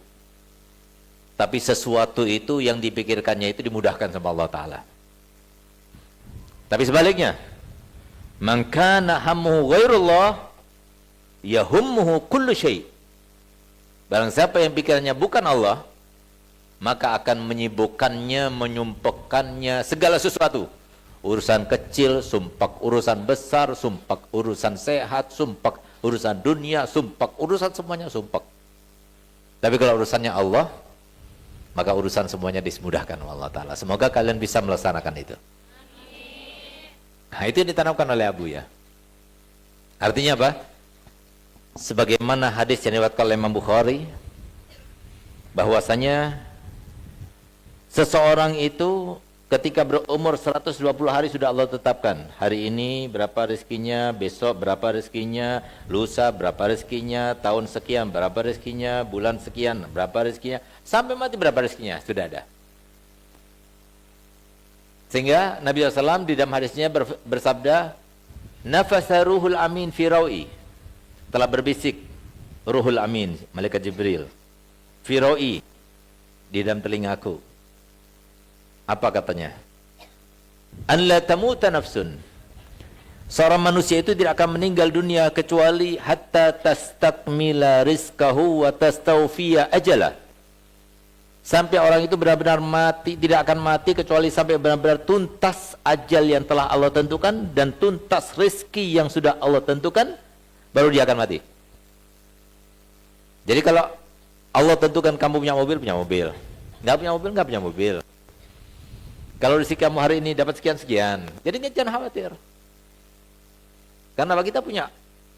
Speaker 3: Tapi sesuatu itu yang dipikirkannya itu dimudahkan sama Allah Ta'ala. Tapi sebaliknya, man kana hammuhu ghairullah yahummuhu kullu syai'. Barang siapa yang pikirannya bukan Allah, maka akan menyibukkannya, menyumpekkannya segala sesuatu. Urusan kecil, sumpak urusan besar, sumpak urusan sehat, sumpak urusan dunia, sumpak urusan semuanya sumpak. Tapi kalau urusannya Allah, maka urusan semuanya dimudahkan oleh Allah Ta'ala. Semoga kalian bisa melaksanakan itu. Nah, itu yang ditanamkan oleh Abu ya. Artinya apa? Sebagaimana hadis yang diriwayatkan oleh Imam Bukhari, bahwasanya seseorang itu ketika berumur 120 hari sudah Allah tetapkan. Hari ini berapa rezekinya, besok berapa rezekinya, lusa berapa rezekinya, tahun sekian berapa rezekinya, bulan sekian berapa rezekinya, sampai mati berapa rezekinya, sudah ada. Sehingga Nabi SAW di dalam hadisnya bersabda, nafasa ruhul amin fi rawi, telah berbisik ruhul amin, malaikat Jibril, fi rawi, di dalam telingaku. Apa katanya? An la tamuta nafsun. Seorang manusia itu tidak akan meninggal dunia kecuali hatta tastakmila rizqahu wa tastawfiya ajala. Sampai orang itu benar-benar mati, tidak akan mati kecuali sampai benar-benar tuntas ajal yang telah Allah tentukan dan tuntas rezeki yang sudah Allah tentukan, baru dia akan mati. Jadi kalau Allah tentukan kamu punya mobil, punya mobil. Nggak punya mobil, nggak punya mobil. Kalau rezeki kamu hari ini dapat sekian-sekian, jadi jangan khawatir. Karena kita punya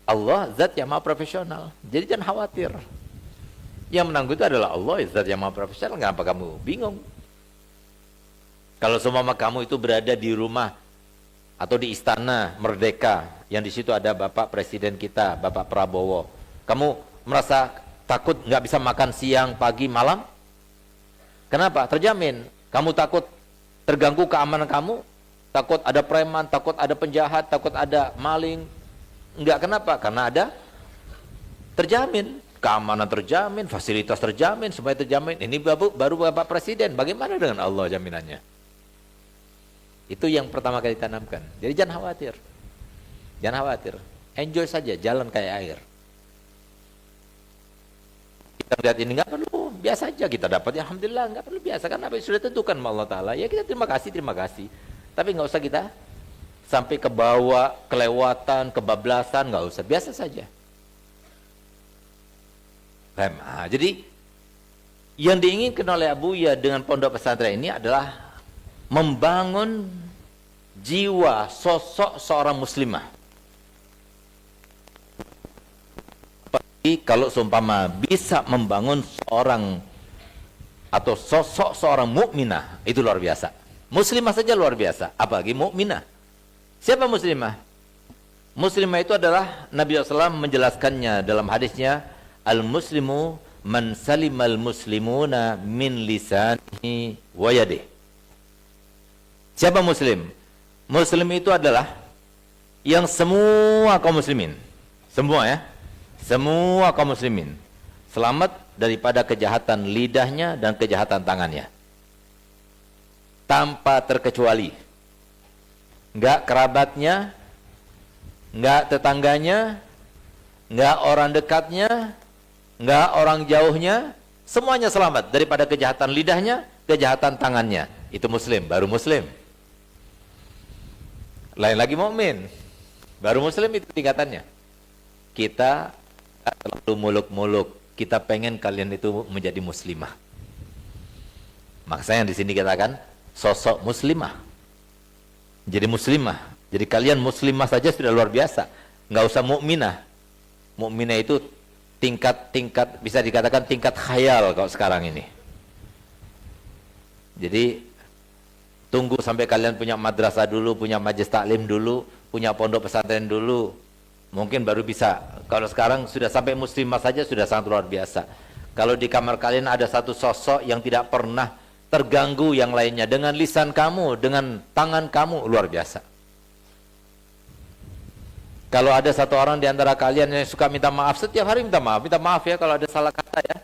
Speaker 3: Allah, zat yang maha profesional. Jadi jangan khawatir. Yang menanggung itu adalah Allah, zat yang maha profesional. Kenapa kamu bingung? Kalau semua kamu itu berada di rumah atau di istana Merdeka, yang di situ ada Bapak Presiden kita, Bapak Prabowo, kamu merasa takut nggak bisa makan siang, pagi, malam? Kenapa? Terjamin. Kamu takut terganggu keamanan kamu, takut ada preman, takut ada penjahat, takut ada maling. Enggak, kenapa? Karena ada terjamin, keamanan terjamin, fasilitas terjamin, semuanya terjamin. Ini baru Bapak Presiden, bagaimana dengan Allah jaminannya? Itu yang pertama kali ditanamkan. Jadi jangan khawatir. Jangan khawatir. Enjoy saja, jalan kayak air. Kita lihat ini nggak perlu, biasa aja kita dapat, ya alhamdulillah, nggak perlu biasa, karena apa yang sudah tentukan sama Allah Ta'ala, ya kita terima kasih, tapi nggak usah kita sampai ke bawah, kelewatan, kebablasan, nggak usah, biasa saja. Nah, jadi yang diinginkan oleh Abu Ya dengan pondok pesantren ini adalah membangun jiwa sosok seorang muslimah. Kalau seumpama bisa membangun seorang atau sosok seorang mukminah, itu luar biasa. Muslimah saja luar biasa, apalagi mukminah. Siapa muslimah? Muslimah itu adalah Nabi SAW menjelaskannya dalam hadisnya, al-muslimu man salimal muslimuna min lisanihi wa yadihi. Siapa muslim? Muslim itu adalah yang semua kaum muslimin, semua ya, semua kaum muslimin selamat daripada kejahatan lidahnya dan kejahatan tangannya, tanpa terkecuali. Enggak kerabatnya, nggak tetangganya, nggak orang dekatnya, nggak orang jauhnya, semuanya selamat daripada kejahatan lidahnya, kejahatan tangannya. Itu muslim, baru muslim. Lain lagi mukmin, baru muslim itu tingkatannya. Kita nggak terlalu muluk-muluk, kita pengen kalian itu menjadi muslimah. Makanya di sini katakan sosok muslimah. Jadi muslimah. Jadi kalian muslimah saja sudah luar biasa. Nggak usah mukminah. Mukminah itu tingkat bisa dikatakan tingkat khayal kalau sekarang ini. Jadi tunggu sampai kalian punya madrasah dulu, punya majelis taklim dulu, punya pondok pesantren dulu. Mungkin baru bisa. Kalau sekarang sudah sampai muslimah saja sudah sangat luar biasa. Kalau di kamar kalian ada satu sosok yang tidak pernah terganggu yang lainnya dengan lisan kamu, dengan tangan kamu, luar biasa. Kalau ada satu orang di antara kalian yang suka minta maaf, setiap hari minta maaf ya kalau ada salah kata ya.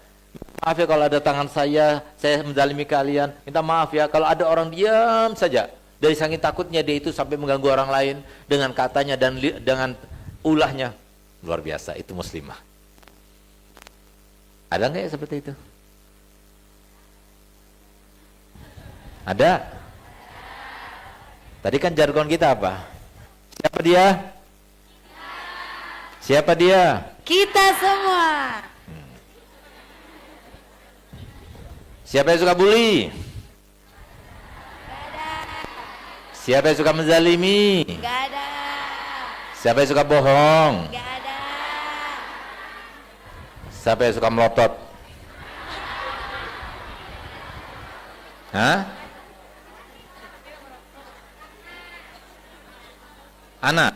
Speaker 3: Maaf ya kalau ada tangan saya menzalimi kalian, minta maaf ya. Kalau ada orang diam saja, dari saking takutnya dia itu sampai mengganggu orang lain dengan katanya dan dengan ulahnya, luar biasa, itu muslimah. Ada nggak ya seperti itu? Ada? Tadi kan jargon kita apa? Siapa dia? Siapa dia?
Speaker 1: Kita semua.
Speaker 3: Siapa yang suka bully? Siapa yang suka menzalimi?
Speaker 1: Gak ada.
Speaker 3: Siapa yang suka bohong?
Speaker 1: Gak ada.
Speaker 3: Siapa yang suka melotot? Hah? Anak?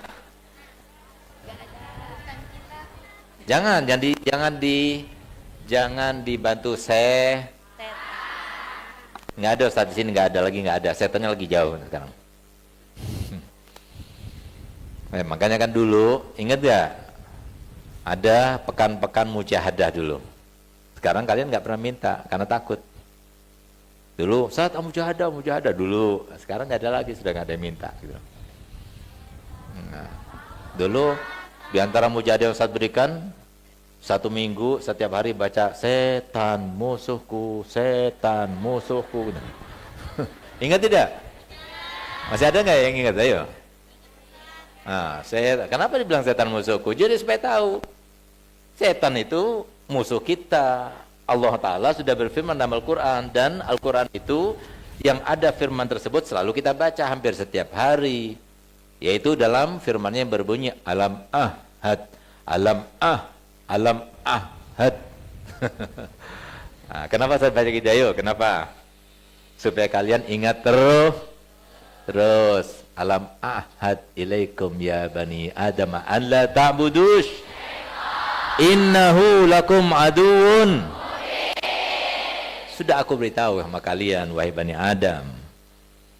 Speaker 3: Jangan dibantu nggak ada Ustaz di sini, nggak ada lagi, nggak ada, setannya lagi jauh sekarang. Makanya kan dulu ingat ya, ada pekan-pekan mujahadah dulu. Sekarang kalian nggak pernah minta karena takut. Dulu saat mujahadah dulu, sekarang nggak ada lagi, sudah nggak ada yang minta gitu. Nah, dulu di antara mujahadah yang Ustaz berikan, 1 minggu setiap hari baca setan musuhku. Ingat tidak? Masih ada nggak yang ingat? Ayo. Nah, kenapa dibilang setan musuhku? Jadi supaya tahu setan itu musuh kita. Allah Ta'ala sudah berfirman dalam Al-Quran, dan Al-Quran itu yang ada firman tersebut selalu kita baca hampir setiap hari, yaitu dalam firmannya yang berbunyi alam ahad, alam ahad. Nah, kenapa saya baca gitu? Ayo, kenapa? Supaya kalian ingat terus alam ahad ilaikum ya bani adam an la ta'budush innahu lakum aduun. Sudah aku beritahu sama kalian wahai bani Adam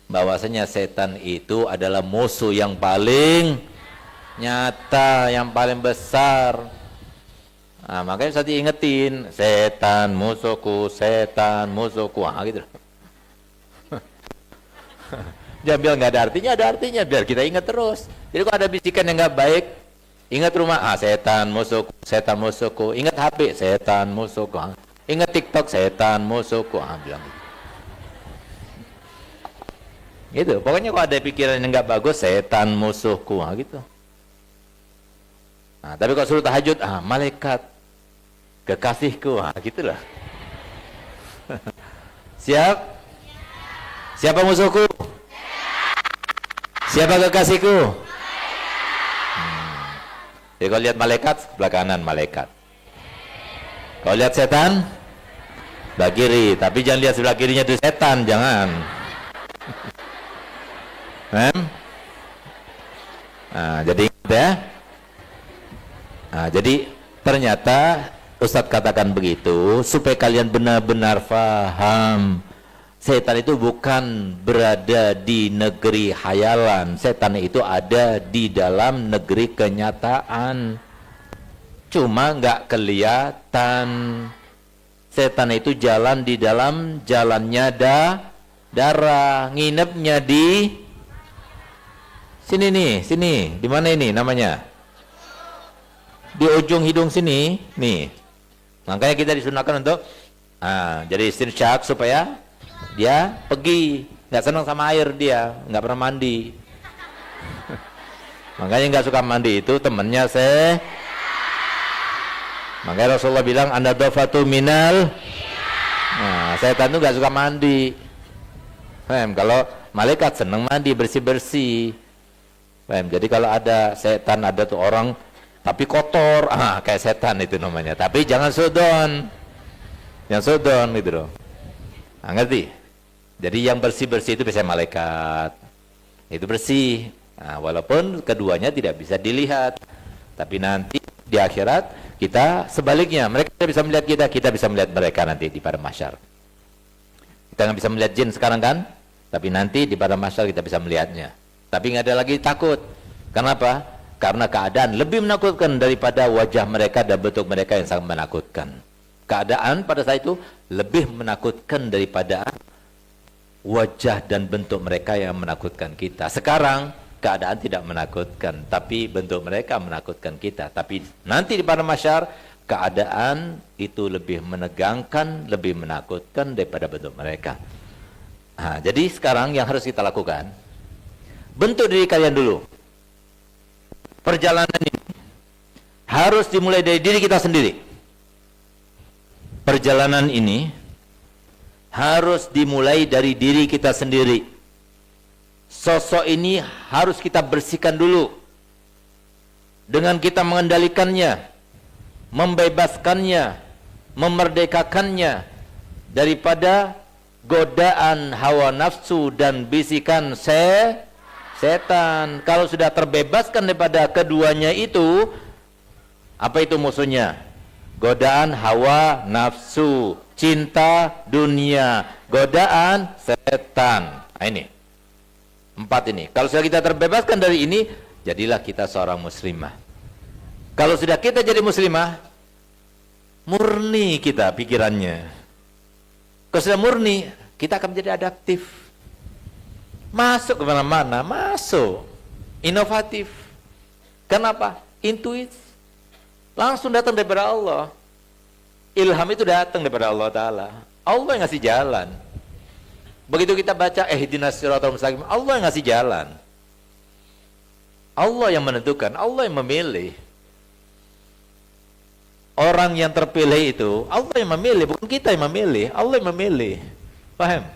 Speaker 3: bahwasanya setan itu adalah musuh yang paling nyata, yang paling besar. Nah, makanya saya diingetin setan musuhku, gitu. Jangan bilang nggak ada artinya, biar kita ingat terus. Jadi kalau ada bisikan yang nggak baik, ingat rumah, setan musuhku, ingat HP, setan musuhku, ingat TikTok, setan musuhku, bilang gitu. Pokoknya kalau ada pikiran yang nggak bagus, setan musuhku, gitu. Nah, tapi kalau suruh tahajud, malaikat kekasihku, gitulah. Siapa musuhku? Siapa kekasihku? Jadi kalau lihat malaikat, sebelah kanan malaikat. Kalau lihat setan, sebelah kiri. Tapi jangan lihat sebelah kirinya itu setan, jangan. Nah, jadi ingat ya. Nah, jadi ternyata Ustadz katakan begitu supaya kalian benar-benar paham. Setan itu bukan berada di negeri hayalan. Setan itu ada di dalam negeri kenyataan. Cuma nggak kelihatan. Setan itu jalan di dalam jalannya darah. Nginepnya di Sini nih, sini. Di mana ini namanya? Di ujung hidung sini, nih. Makanya kita disunahkan untuk jadi istinsyak supaya dia pergi. Nggak senang sama air dia, nggak pernah mandi. Makanya nggak suka mandi itu temennya Makanya Rasulullah bilang an-nadhafatu minal. Nah, setan itu nggak suka mandi. Kalau malaikat senang mandi, bersih-bersih. Jadi kalau ada setan, ada tuh orang tapi kotor, kayak setan itu namanya. Tapi jangan sudon, gitu loh. Ngerti? Jadi yang bersih-bersih itu biasanya malaikat. Itu bersih. Walaupun keduanya tidak bisa dilihat, tapi nanti di akhirat kita sebaliknya, mereka tidak bisa melihat kita bisa melihat mereka nanti di padang mahsyar. Kita nggak bisa melihat jin sekarang kan, tapi nanti di padang mahsyar kita bisa melihatnya. Tapi nggak ada lagi takut. Kenapa? Karena keadaan lebih menakutkan daripada wajah mereka dan bentuk mereka yang sangat menakutkan. Keadaan pada saat itu lebih menakutkan daripada wajah dan bentuk mereka yang menakutkan kita. Sekarang keadaan tidak menakutkan, tapi bentuk mereka menakutkan kita. Tapi nanti di padang mahsyar keadaan itu lebih menegangkan, lebih menakutkan daripada bentuk mereka. Jadi sekarang yang harus kita lakukan, bentuk diri kalian dulu. Perjalanan ini harus dimulai dari diri kita sendiri. Perjalanan ini harus dimulai dari diri kita sendiri. Sosok ini harus kita bersihkan dulu. Dengan kita mengendalikannya, membebaskannya, memerdekakannya daripada godaan hawa nafsu dan bisikan setan. Kalau sudah terbebaskan daripada keduanya itu, apa itu musuhnya? Godaan hawa nafsu, cinta dunia, godaan setan. Ini 4 ini. Kalau sudah kita terbebaskan dari ini, jadilah kita seorang muslimah. Kalau sudah kita jadi muslimah, murni kita pikirannya. Kalau sudah murni, kita akan menjadi adaptif. Masuk kemana-mana, masuk. Inovatif. Kenapa? Intuit. Langsung datang daripada Allah. Ilham itu datang daripada Allah Ta'ala. Allah yang ngasih jalan. Begitu kita baca ihdinas siratal mustaqim, Allah yang ngasih jalan. Allah yang menentukan, Allah yang memilih. Orang yang terpilih itu, Allah yang memilih, bukan kita yang memilih. Allah yang memilih. Paham?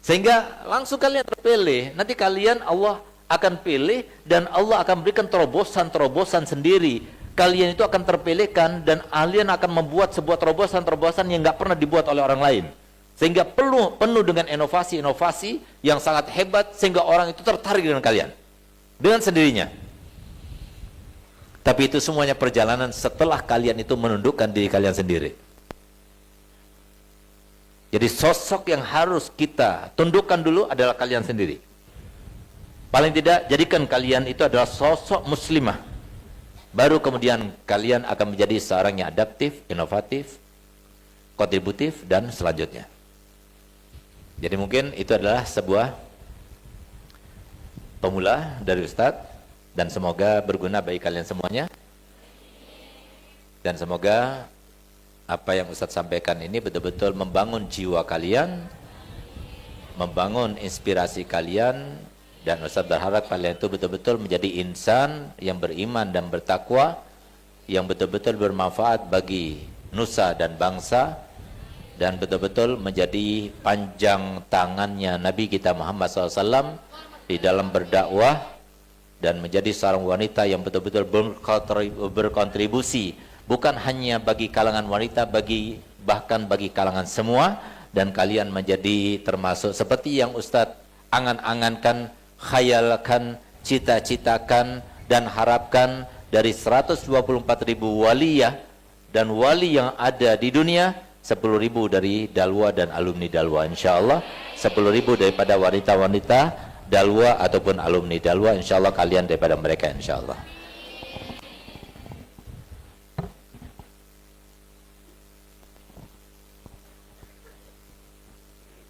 Speaker 3: Sehingga langsung kalian terpilih. Nanti kalian Allah akan pilih dan Allah akan berikan terobosan-terobosan sendiri. Kalian itu akan terpilihkan dan kalian akan membuat sebuah terobosan-terobosan yang nggak pernah dibuat oleh orang lain. Sehingga penuh dengan inovasi-inovasi yang sangat hebat sehingga orang itu tertarik dengan kalian. Dengan sendirinya. Tapi itu semuanya perjalanan setelah kalian itu menundukkan diri kalian sendiri. Jadi sosok yang harus kita tundukkan dulu adalah kalian sendiri. Paling tidak jadikan kalian itu adalah sosok muslimah. Baru kemudian kalian akan menjadi seorang yang adaptif, inovatif, kontributif, dan selanjutnya. Jadi mungkin itu adalah sebuah pemula dari Ustadz, dan semoga berguna bagi kalian semuanya. Dan semoga apa yang Ustadz sampaikan ini betul-betul membangun jiwa kalian, membangun inspirasi kalian, dan Ustadz berharap kalian itu betul-betul menjadi insan yang beriman dan bertakwa, yang betul-betul bermanfaat bagi nusa dan bangsa, dan betul-betul menjadi panjang tangannya Nabi kita Muhammad SAW di dalam berdakwah, dan menjadi seorang wanita yang betul-betul berkontribusi bukan hanya bagi kalangan wanita, bahkan bagi kalangan semua. Dan kalian menjadi termasuk seperti yang Ustadz angan-angankan, khayalkan, cita-citakan, dan harapkan dari 124.000 waliyah dan wali yang ada di dunia. 10.000 dari Dalwa dan alumni Dalwa, insyaallah 10.000 daripada wanita-wanita Dalwa ataupun alumni Dalwa, insyaallah kalian daripada mereka, insyaallah.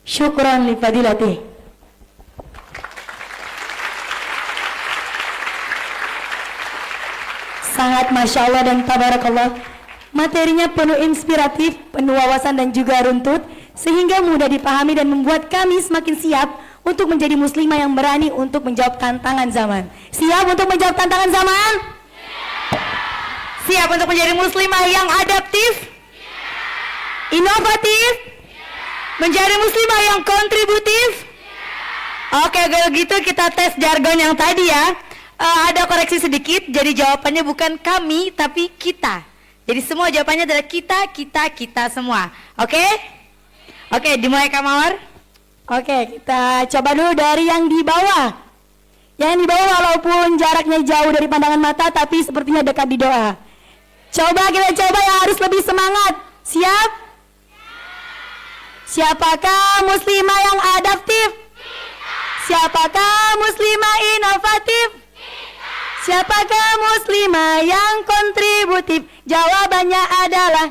Speaker 2: Syukran li fadilatih. Ustadz, Masya Allah dan Tabarakallah. Materinya penuh inspiratif, penuh wawasan dan juga runtut, sehingga mudah dipahami dan membuat kami semakin siap untuk menjadi muslimah yang berani untuk menjawab tantangan zaman. Siap untuk menjawab tantangan zaman?
Speaker 1: Siap untuk menjadi muslimah yang adaptif, inovatif, menjadi muslimah yang kontributif. Oke, kalau gitu kita tes jargon yang tadi ya. Ada koreksi sedikit, jadi jawabannya bukan kami tapi kita. Jadi semua jawabannya adalah kita semua. Oke? Oke, dimulai Kak Mawar.
Speaker 2: Oke, kita coba dulu dari yang di bawah. Yang di bawah walaupun jaraknya jauh dari pandangan mata, tapi sepertinya dekat di doa. Coba kita coba yang harus lebih semangat. Siap? Siapakah muslimah yang adaptif? Siapakah muslimah inovatif? Siapakah muslimah yang kontributif? Jawabannya adalah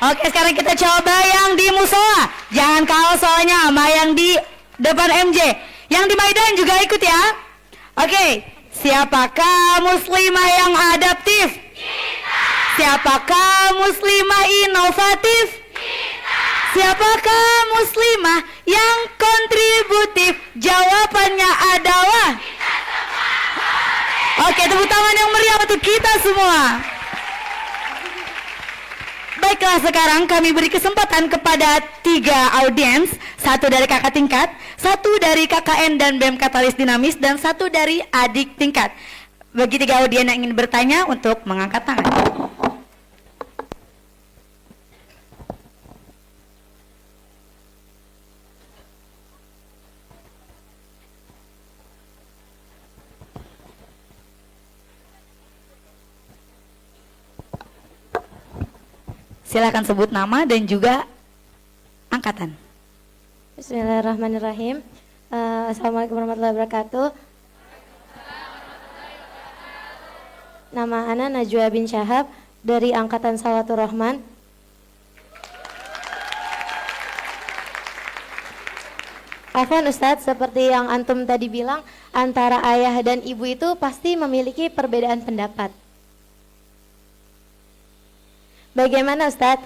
Speaker 1: Oke, sekarang kita coba yang di musola. Jangan kalah soalnya sama yang di depan MJ. Yang di Maidan juga ikut ya. Oke, siapakah muslimah yang adaptif? Siapakah muslimah inovatif? Siapakah muslimah yang kontributif? Jawabannya adalah Oke, tepuk tangan yang meriah untuk kita semua. Baiklah, sekarang kami beri kesempatan kepada 3 audiens, 1 dari kakak tingkat, 1 dari KKN dan BEM Katalis Dinamis, dan 1 dari adik tingkat. Bagi 3 audien yang ingin bertanya untuk mengangkat tangan. Silakan sebut nama dan juga angkatan.
Speaker 4: Bismillahirrahmanirrahim. Assalamualaikum warahmatullahi wabarakatuh. Nama Ana Najwa bin Syahab dari Angkatan Salatur Rahman. Afwan Ustadz, seperti yang antum tadi bilang, antara ayah dan ibu itu pasti memiliki perbedaan pendapat. Bagaimana Ustadz,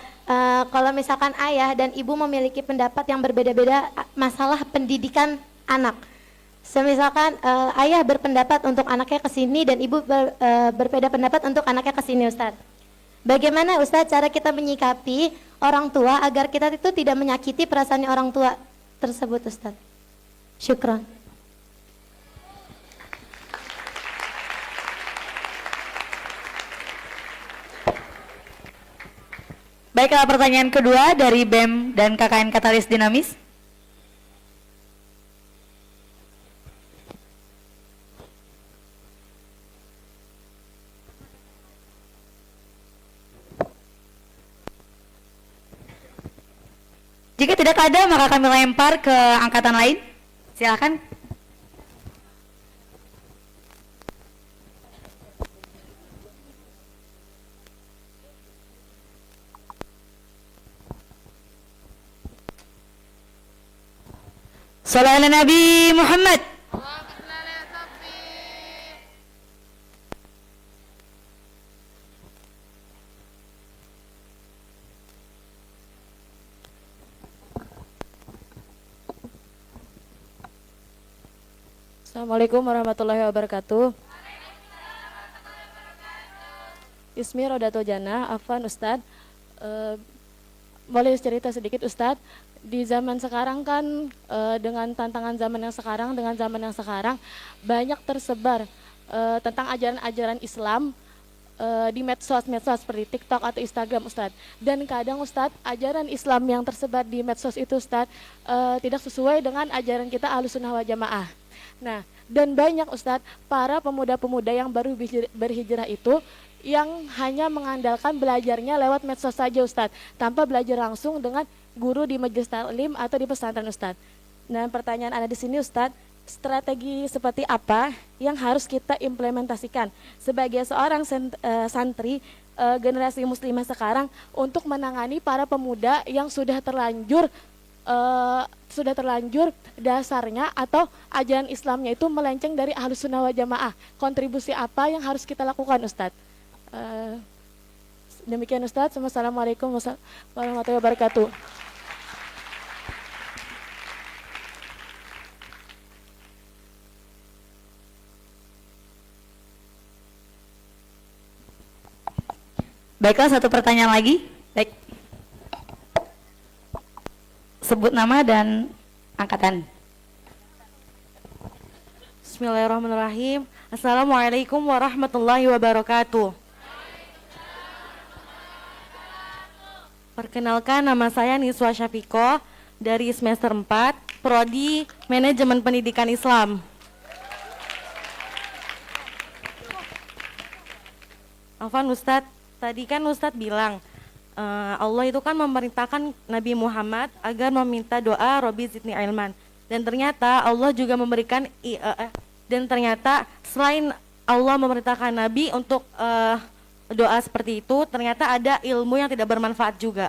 Speaker 4: kalau misalkan ayah dan ibu memiliki pendapat yang berbeda-beda masalah pendidikan anak. Semisalkan ayah berpendapat untuk anaknya ke sini dan ibu berbeda pendapat untuk anaknya ke sini Ustadz. Bagaimana Ustadz cara kita menyikapi orang tua agar kita itu tidak menyakiti perasaan orang tua tersebut Ustadz? Syukron.
Speaker 1: Baiklah, pertanyaan kedua dari BEM dan KKN Katalis Dinamis. Jika tidak ada, maka kami lempar ke angkatan lain. Silakan. Sallallahu ala Nabi Muhammad.
Speaker 5: Assalamualaikum warahmatullahi wabarakatuh. Ismi Rodato Jana, Afwan Ustadz. Boleh cerita sedikit Ustadz? Di zaman sekarang kan dengan tantangan zaman yang sekarang, dengan zaman yang sekarang banyak tersebar tentang ajaran-ajaran Islam di medsos-medsos seperti TikTok atau Instagram Ustadz. Dan kadang Ustadz, ajaran Islam yang tersebar di medsos itu Ustadz tidak sesuai dengan ajaran kita Ahlussunnah wal Jamaah. Nah, dan banyak Ustadz para pemuda-pemuda yang baru berhijrah itu yang hanya mengandalkan belajarnya lewat medsos saja Ustadz, tanpa belajar langsung dengan guru di majelis taklim atau di pesantren Ustadz. Nah, pertanyaan Anda di sini Ustadz, strategi seperti apa yang harus kita implementasikan sebagai seorang santri generasi muslimah sekarang untuk menangani para pemuda yang sudah terlanjur sudah terlanjur dasarnya atau ajaran Islamnya itu melenceng dari Ahlus Sunnah wal Jamaah. Kontribusi apa yang harus kita lakukan, Ustadz? Demikian Ustadz. Wassalamualaikum warahmatullahi wabarakatuh.
Speaker 1: Baiklah, satu pertanyaan lagi. Baik. Sebut nama dan angkatan.
Speaker 6: Bismillahirrahmanirrahim. Assalamualaikum warahmatullahi wabarakatuh. Perkenalkan, nama saya Niswa Syafiko dari semester 4, Prodi Manajemen Pendidikan Islam. Afwan Ustadz, tadi kan Ustadz bilang Allah itu kan memerintahkan Nabi Muhammad agar meminta doa Robbi zidni ilman. Dan ternyata Allah juga memberikan dan ternyata selain Allah memerintahkan Nabi untuk doa seperti itu, ternyata ada ilmu yang tidak bermanfaat juga.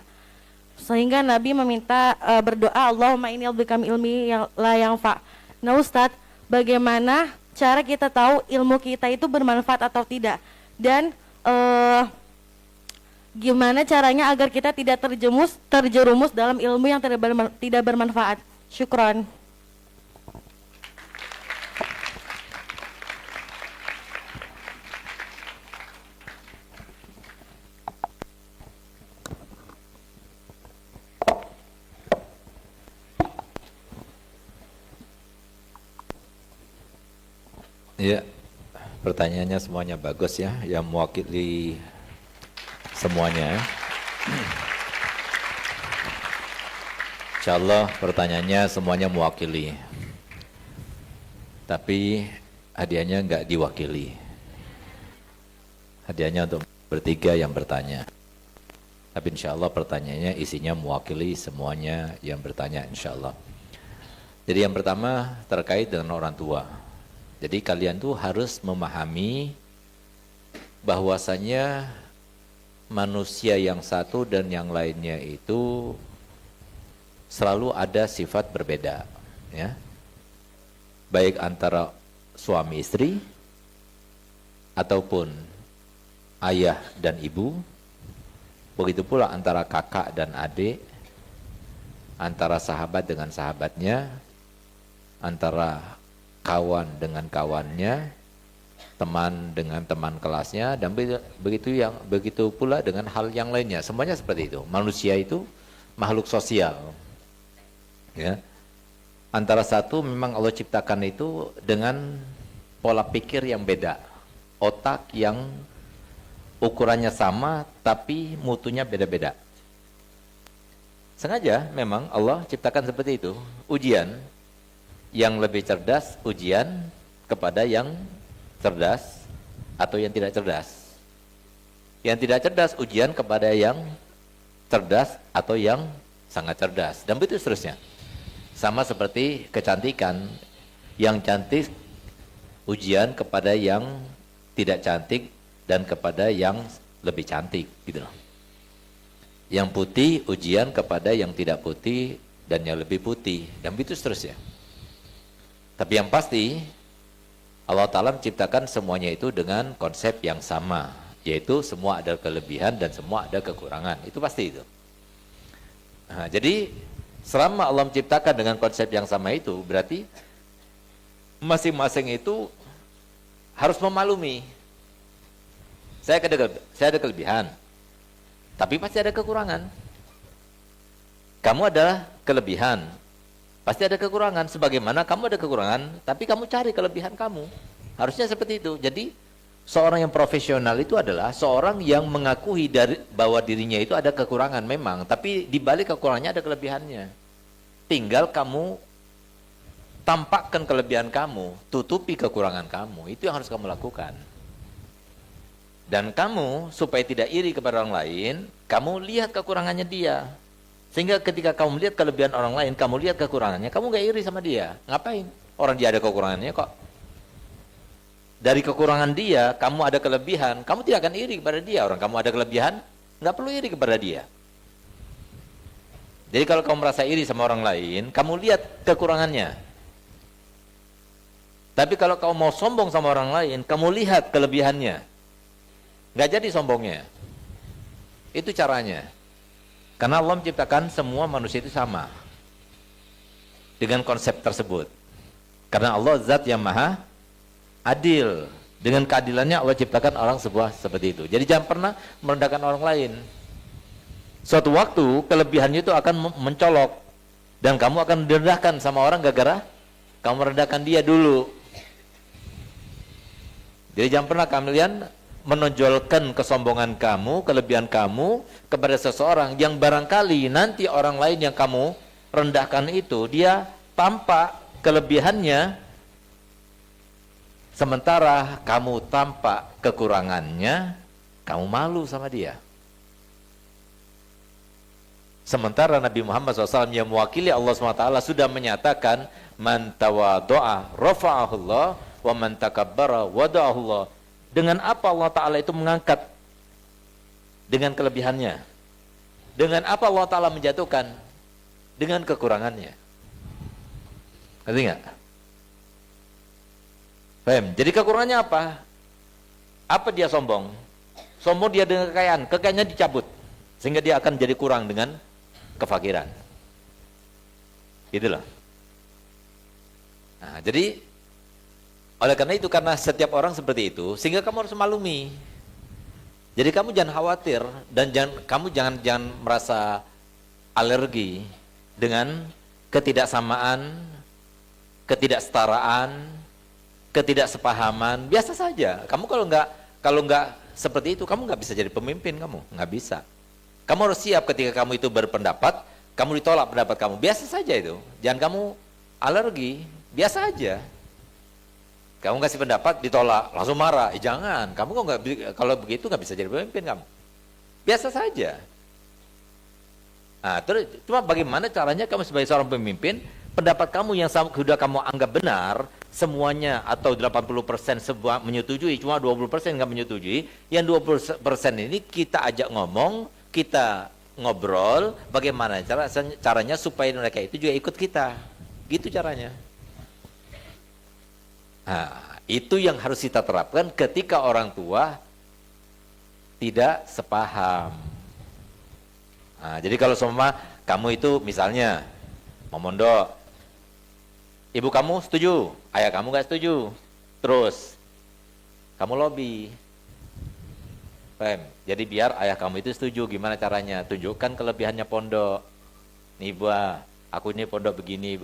Speaker 6: Sehingga Nabi meminta berdoa, Allahumma inni a'udzubika min ilmi yang la yanfa. Nah Ustadz, bagaimana cara kita tahu ilmu kita itu bermanfaat atau tidak? Dan gimana caranya agar kita tidak terjerumus dalam ilmu yang tidak bermanfaat? Syukron.
Speaker 3: Ya, pertanyaannya semuanya bagus ya, yang mewakili semuanya. Insyaallah pertanyaannya semuanya mewakili. Tapi hadiahnya enggak diwakili. Hadiahnya untuk bertiga yang bertanya. Tapi insyaallah pertanyaannya isinya mewakili semuanya yang bertanya insyaallah. Jadi yang pertama terkait dengan orang tua. Jadi kalian tuh harus memahami bahwasanya manusia yang satu dan yang lainnya itu selalu ada sifat berbeda, ya. Baik antara suami istri ataupun ayah dan ibu, begitu pula antara kakak dan adik, antara sahabat dengan sahabatnya, antara kawan dengan kawannya, teman dengan teman kelasnya, dan begitu pula dengan hal yang lainnya. Semuanya seperti itu. Manusia itu makhluk sosial, ya. Antara satu memang Allah ciptakan itu dengan pola pikir yang beda, otak yang ukurannya sama tapi mutunya beda-beda. Sengaja memang Allah ciptakan seperti itu. Ujian yang lebih cerdas, ujian kepada yang cerdas atau yang tidak cerdas. Yang tidak cerdas, ujian kepada yang cerdas atau yang sangat cerdas. Dan begitu seterusnya. Sama seperti kecantikan, yang cantik ujian kepada yang tidak cantik dan kepada yang lebih cantik, gitu loh. Yang putih ujian kepada yang tidak putih dan yang lebih putih, dan begitu seterusnya. Tapi yang pasti Allah Ta'ala menciptakan semuanya itu dengan konsep yang sama, yaitu semua ada kelebihan dan semua ada kekurangan. Itu pasti itu. Nah, jadi selama Allah menciptakan dengan konsep yang sama itu, berarti masing-masing itu harus memaklumi. Saya ada kelebihan, tapi pasti ada kekurangan. Kamu adalah kelebihan, pasti ada kekurangan. Sebagaimana kamu ada kekurangan, tapi kamu cari kelebihan kamu. Harusnya seperti itu. Jadi seorang yang profesional itu adalah seorang yang mengakui bahwa dirinya itu ada kekurangan memang, tapi di balik kekurangannya ada kelebihannya. Tinggal kamu tampakkan kelebihan kamu, tutupi kekurangan kamu. Itu yang harus kamu lakukan. Dan kamu supaya tidak iri kepada orang lain, kamu lihat kekurangannya dia. Sehingga ketika kamu melihat kelebihan orang lain, kamu lihat kekurangannya, kamu gak iri sama dia. Ngapain? Orang dia ada kekurangannya kok. Dari kekurangan dia, kamu ada kelebihan, kamu tidak akan iri kepada dia. Orang kamu ada kelebihan, gak perlu iri kepada dia. Jadi kalau kamu merasa iri sama orang lain, kamu lihat kekurangannya. Tapi kalau kamu mau sombong sama orang lain, kamu lihat kelebihannya. Nggak jadi sombongnya. Itu caranya. Karena Allah menciptakan semua manusia itu sama. Dengan konsep tersebut. Karena Allah zat yang maha adil. Dengan keadilannya Allah ciptakan orang seperti itu. Jadi jangan pernah merendahkan orang lain. Suatu waktu kelebihannya itu akan mencolok dan kamu akan direndahkan sama orang gara-gara kamu merendahkan dia dulu. Jadi jangan pernah kalian menonjolkan kesombongan kamu, kelebihan kamu kepada seseorang yang barangkali nanti orang lain yang kamu rendahkan itu dia tampak kelebihannya sementara kamu tampak kekurangannya, kamu malu sama dia. Sementara Nabi Muhammad SAW yang mewakili Allah SWT sudah menyatakan man tawadu'a rafa'ahullah wa man takabbara wada'ahullah. Dengan apa Allah Ta'ala itu mengangkat? Dengan kelebihannya. Dengan apa Allah Ta'ala menjatuhkan? Dengan kekurangannya. Ngerti nggak? Paham? Jadi kekurangannya apa? Apa dia sombong? Sombong dia dengan kekayaan. Kekayaannya dicabut. Sehingga dia akan jadi kurang dengan kefakiran. Gitu loh. Nah, jadi oleh karena itu, karena setiap orang seperti itu, sehingga kamu harus maklumi. Jadi kamu jangan khawatir dan kamu jangan merasa alergi dengan ketidaksamaan, ketidaksetaraan, ketidaksepahaman. Biasa saja. Kamu kalau nggak seperti itu, kamu nggak bisa jadi pemimpin, kamu nggak bisa. Kamu harus siap ketika kamu itu berpendapat, kamu ditolak pendapat kamu. Biasa saja itu. Jangan kamu alergi, biasa aja. Kamu kasih pendapat ditolak, langsung marah. Jangan. Kamu kalau begitu nggak bisa jadi pemimpin kamu. Biasa saja. Nah, terus cuma bagaimana caranya kamu sebagai seorang pemimpin, pendapat kamu yang sudah kamu anggap benar, semuanya atau 80% semua menyetujui, cuma 20% nggak menyetujui. Yang 20% ini kita ajak ngomong, kita ngobrol, bagaimana caranya supaya mereka itu juga ikut kita. Gitu caranya. Nah, itu yang harus kita terapkan ketika orang tua tidak sepaham. Nah, jadi kalau semua kamu itu misalnya mau mondok, ibu kamu setuju, ayah kamu nggak setuju, terus kamu lobby. Paham? Jadi biar ayah kamu itu setuju, gimana caranya? Tunjukkan kelebihannya pondok. Nih buah, aku ini pondok begini,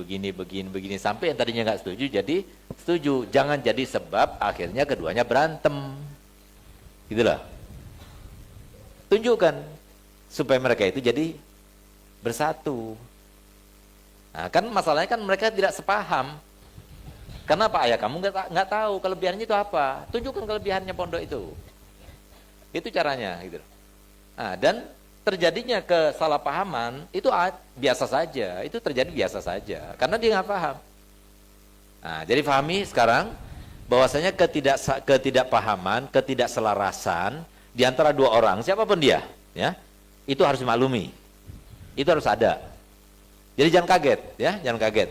Speaker 3: sampai yang tadinya nggak setuju jadi setuju. Jangan jadi sebab akhirnya keduanya berantem. Gitulah. Tunjukkan supaya mereka itu jadi bersatu. Nah, kan masalahnya kan mereka tidak sepaham. Kenapa ayah kamu nggak tahu kelebihannya itu apa? Tunjukkan kelebihannya pondok itu. Itu caranya gitu. Nah, dan terjadinya kesalahpahaman itu biasa saja, itu terjadi biasa saja karena dia nggak paham. Nah, jadi pahami sekarang bahwasanya ketidakpahaman, ketidakselarasan di antara dua orang, siapapun dia, ya, itu harus dimaklumi, itu harus ada. Jadi jangan kaget, ya, jangan kaget.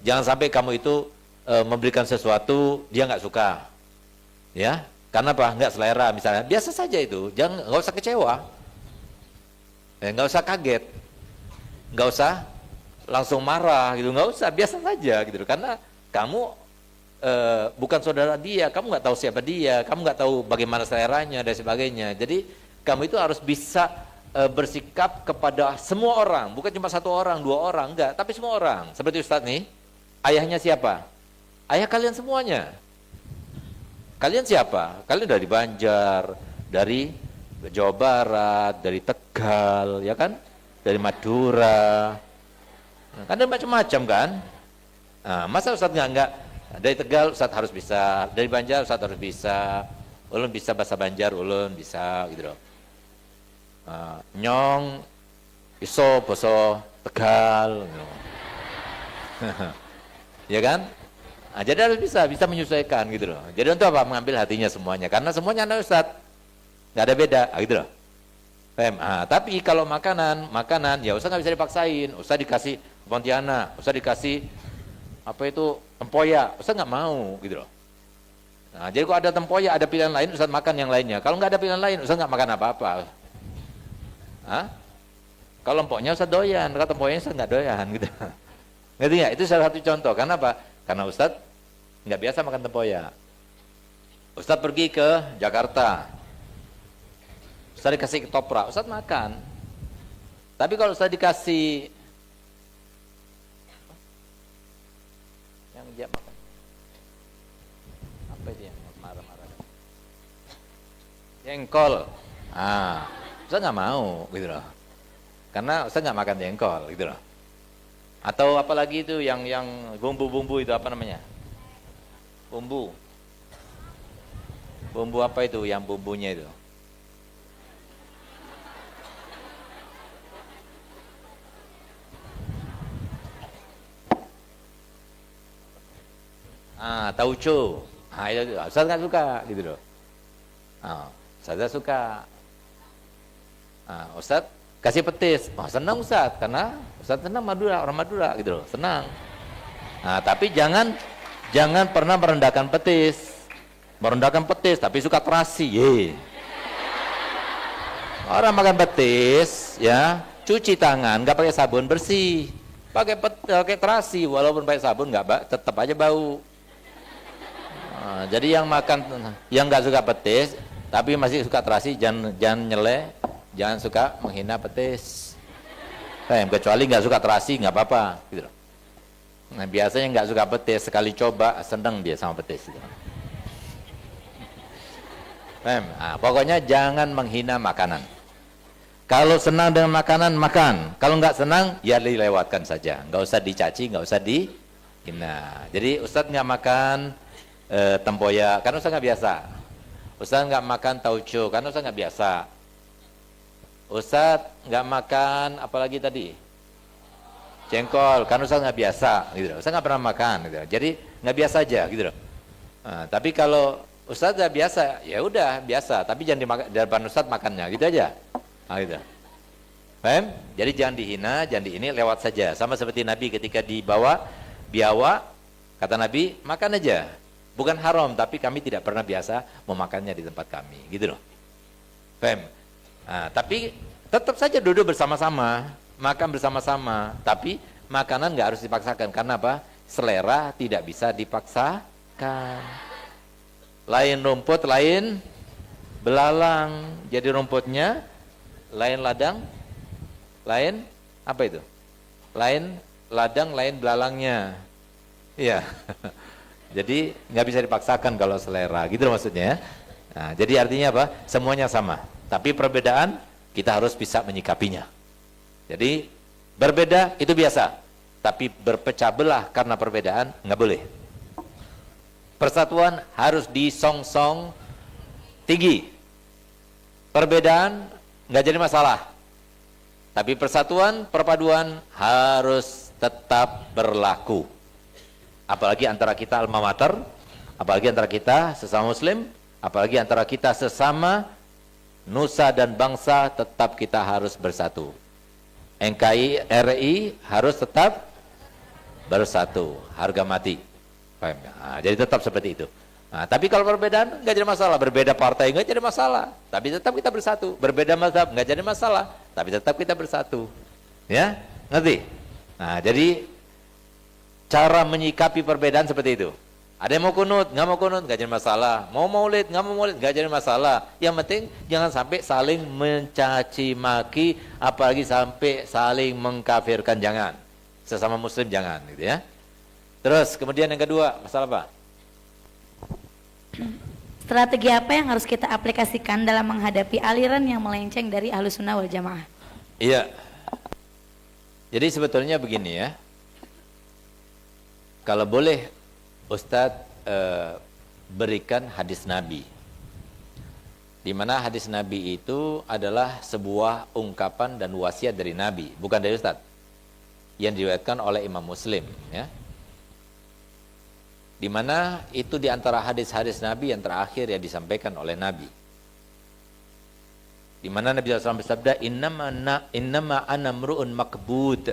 Speaker 3: Jangan sampai kamu itu memberikan sesuatu dia nggak suka, ya. Karena apa? Nggak selera misalnya. Biasa saja itu. Nggak usah kecewa. Nggak usah kaget. Nggak usah langsung marah gitu. Nggak usah. Biasa saja gitu. Karena kamu bukan saudara dia. Kamu nggak tahu siapa dia. Kamu nggak tahu bagaimana seleranya dan sebagainya. Jadi kamu itu harus bisa bersikap kepada semua orang. Bukan cuma satu orang, dua orang. Enggak. Tapi semua orang. Seperti Ustadz nih. Ayahnya siapa? Ayah kalian semuanya. Kalian siapa? Kalian dari Banjar, dari Jawa Barat, dari Tegal, ya kan? Dari Madura. Nah, kan ada macam-macam kan? Nah, masa Ustadz enggak? Dari Tegal Ustadz harus bisa, dari Banjar Ustadz harus bisa. Ulun bisa bahasa Banjar, ulun bisa gitu loh. Nyong iso basa Tegal. Gitu. Ya kan? Nah, jadi harus bisa menyesuaikan gitu loh. Jadi untuk apa? Mengambil hatinya semuanya. Karena semuanya anak Ustadz. Nggak ada beda, gitu loh. Paham? Tapi kalau makanan ya Ustaz nggak bisa dipaksain. Ustaz dikasih Pontianak, Ustaz dikasih apa itu tempoyak, Ustaz nggak mau gitu loh. Nah, jadi kalau ada tempoyak, ada pilihan lain, Ustaz makan yang lainnya. Kalau nggak ada pilihan lain, Ustaz nggak makan apa-apa. Kalau empoknya Ustaz doyan, kalau tempoyaknya Ustaz nggak doyan gitu. Ngerti nggak? Itu salah satu contoh. Karena apa? Karena Ustaz nggak biasa makan tempoyak. Ustaz pergi ke Jakarta, Ustaz dikasih ketoprak, Ustaz makan. Tapi kalau Ustaz dikasih yang dia makan, apa itu yang marah-marah? Jengkol. Ustaz nggak mau gitu loh. Karena Ustaz nggak makan jengkol gitu loh. Atau apalagi itu yang bumbu-bumbu itu apa namanya? Bumbu apa itu yang bumbunya itu? Tauco. Itu Ustaz nggak suka gitu loh. Ustaz suka. Ustaz kasih petis. Senang Ustaz karena Ustaz senang Madura, orang Madura gitu loh, senang. Tapi jangan pernah merendahkan petis. Merendahkan petis tapi suka terasi. Orang makan petis ya, cuci tangan, nggak pakai sabun bersih. Pakai terasi walaupun pakai sabun tetap aja bau. Jadi yang nggak suka petis tapi masih suka terasi, jangan nyele, jangan suka menghina petis. Kecuali nggak suka terasi nggak apa-apa gitu. Nah, biasanya nggak suka petis sekali coba seneng dia sama petis gitu. Pokoknya jangan menghina makanan. Kalau senang dengan makanan, makan. Kalau nggak senang, ya dilewatkan saja. Nggak usah dicaci, nggak usah dihina. Jadi Ustadz nggak makan tempoyak, karena Ustadz nggak biasa. Ustadz nggak makan tauco, karena Ustadz nggak biasa. Ustadz nggak makan, apalagi tadi? Jengkol, karena Ustadz nggak biasa. Gitu. Ustadz nggak pernah makan. Gitu. Jadi nggak biasa aja. Gitu. Tapi kalau Ustadz nggak biasa, ya udah biasa. Tapi jangan dimakan di depan Ustadz makannya, gitu aja. Gitu. Paham? Jadi jangan dihina, jangan ini lewat saja. Sama seperti Nabi ketika dibawa biawa, kata Nabi makan aja. Bukan haram, tapi kami tidak pernah biasa memakannya di tempat kami, gitu loh. Paham? Tapi tetap saja duduk bersama-sama, makan bersama-sama. Tapi makanan nggak harus dipaksakan. Karena apa? Selera tidak bisa dipaksakan. Lain rumput, lain belalang. Jadi rumputnya lain ladang, lain apa itu? Lain ladang, lain belalangnya. Iya. Jadi nggak bisa dipaksakan kalau selera, gitu loh maksudnya. Nah, jadi artinya apa? Semuanya sama. Tapi perbedaan kita harus bisa menyikapinya. Jadi berbeda itu biasa. Tapi berpecah belah karena perbedaan nggak boleh. Persatuan harus disongsong tinggi. Perbedaan nggak jadi masalah. Tapi persatuan, perpaduan harus tetap berlaku. Apalagi antara kita alma mater, apalagi antara kita sesama muslim, apalagi antara kita sesama nusa dan bangsa, tetap kita harus bersatu. NKRI RI harus tetap bersatu, harga mati. Jadi tetap seperti itu. Tapi kalau perbedaan nggak jadi masalah, berbeda partai nggak jadi masalah, tapi tetap kita bersatu. Berbeda mazhab nggak jadi masalah, tapi tetap kita bersatu. Ya, ngerti? Jadi cara menyikapi perbedaan seperti itu. Ada yang mau kunut, nggak mau kunut, nggak jadi masalah. Mau maulid, nggak mau maulid, nggak jadi masalah. Yang penting jangan sampai saling mencaci maki, apalagi sampai saling mengkafirkan, jangan. Sesama muslim jangan, gitu ya. Terus kemudian yang kedua, masalah apa?
Speaker 1: Strategi apa yang harus kita aplikasikan dalam menghadapi aliran yang melenceng dari Ahlussunnah wal Jamaah?
Speaker 3: Iya. Jadi sebetulnya begini ya. Kalau boleh Ustadz berikan hadis Nabi, di mana hadis Nabi itu adalah sebuah ungkapan dan wasiat dari Nabi, bukan dari Ustadz, yang diriwayatkan oleh Imam Muslim, ya. Di mana itu di antara hadis-hadis Nabi yang terakhir yang disampaikan oleh Nabi. di mana Nabi SAW bersabda, innama ana mru'un makbud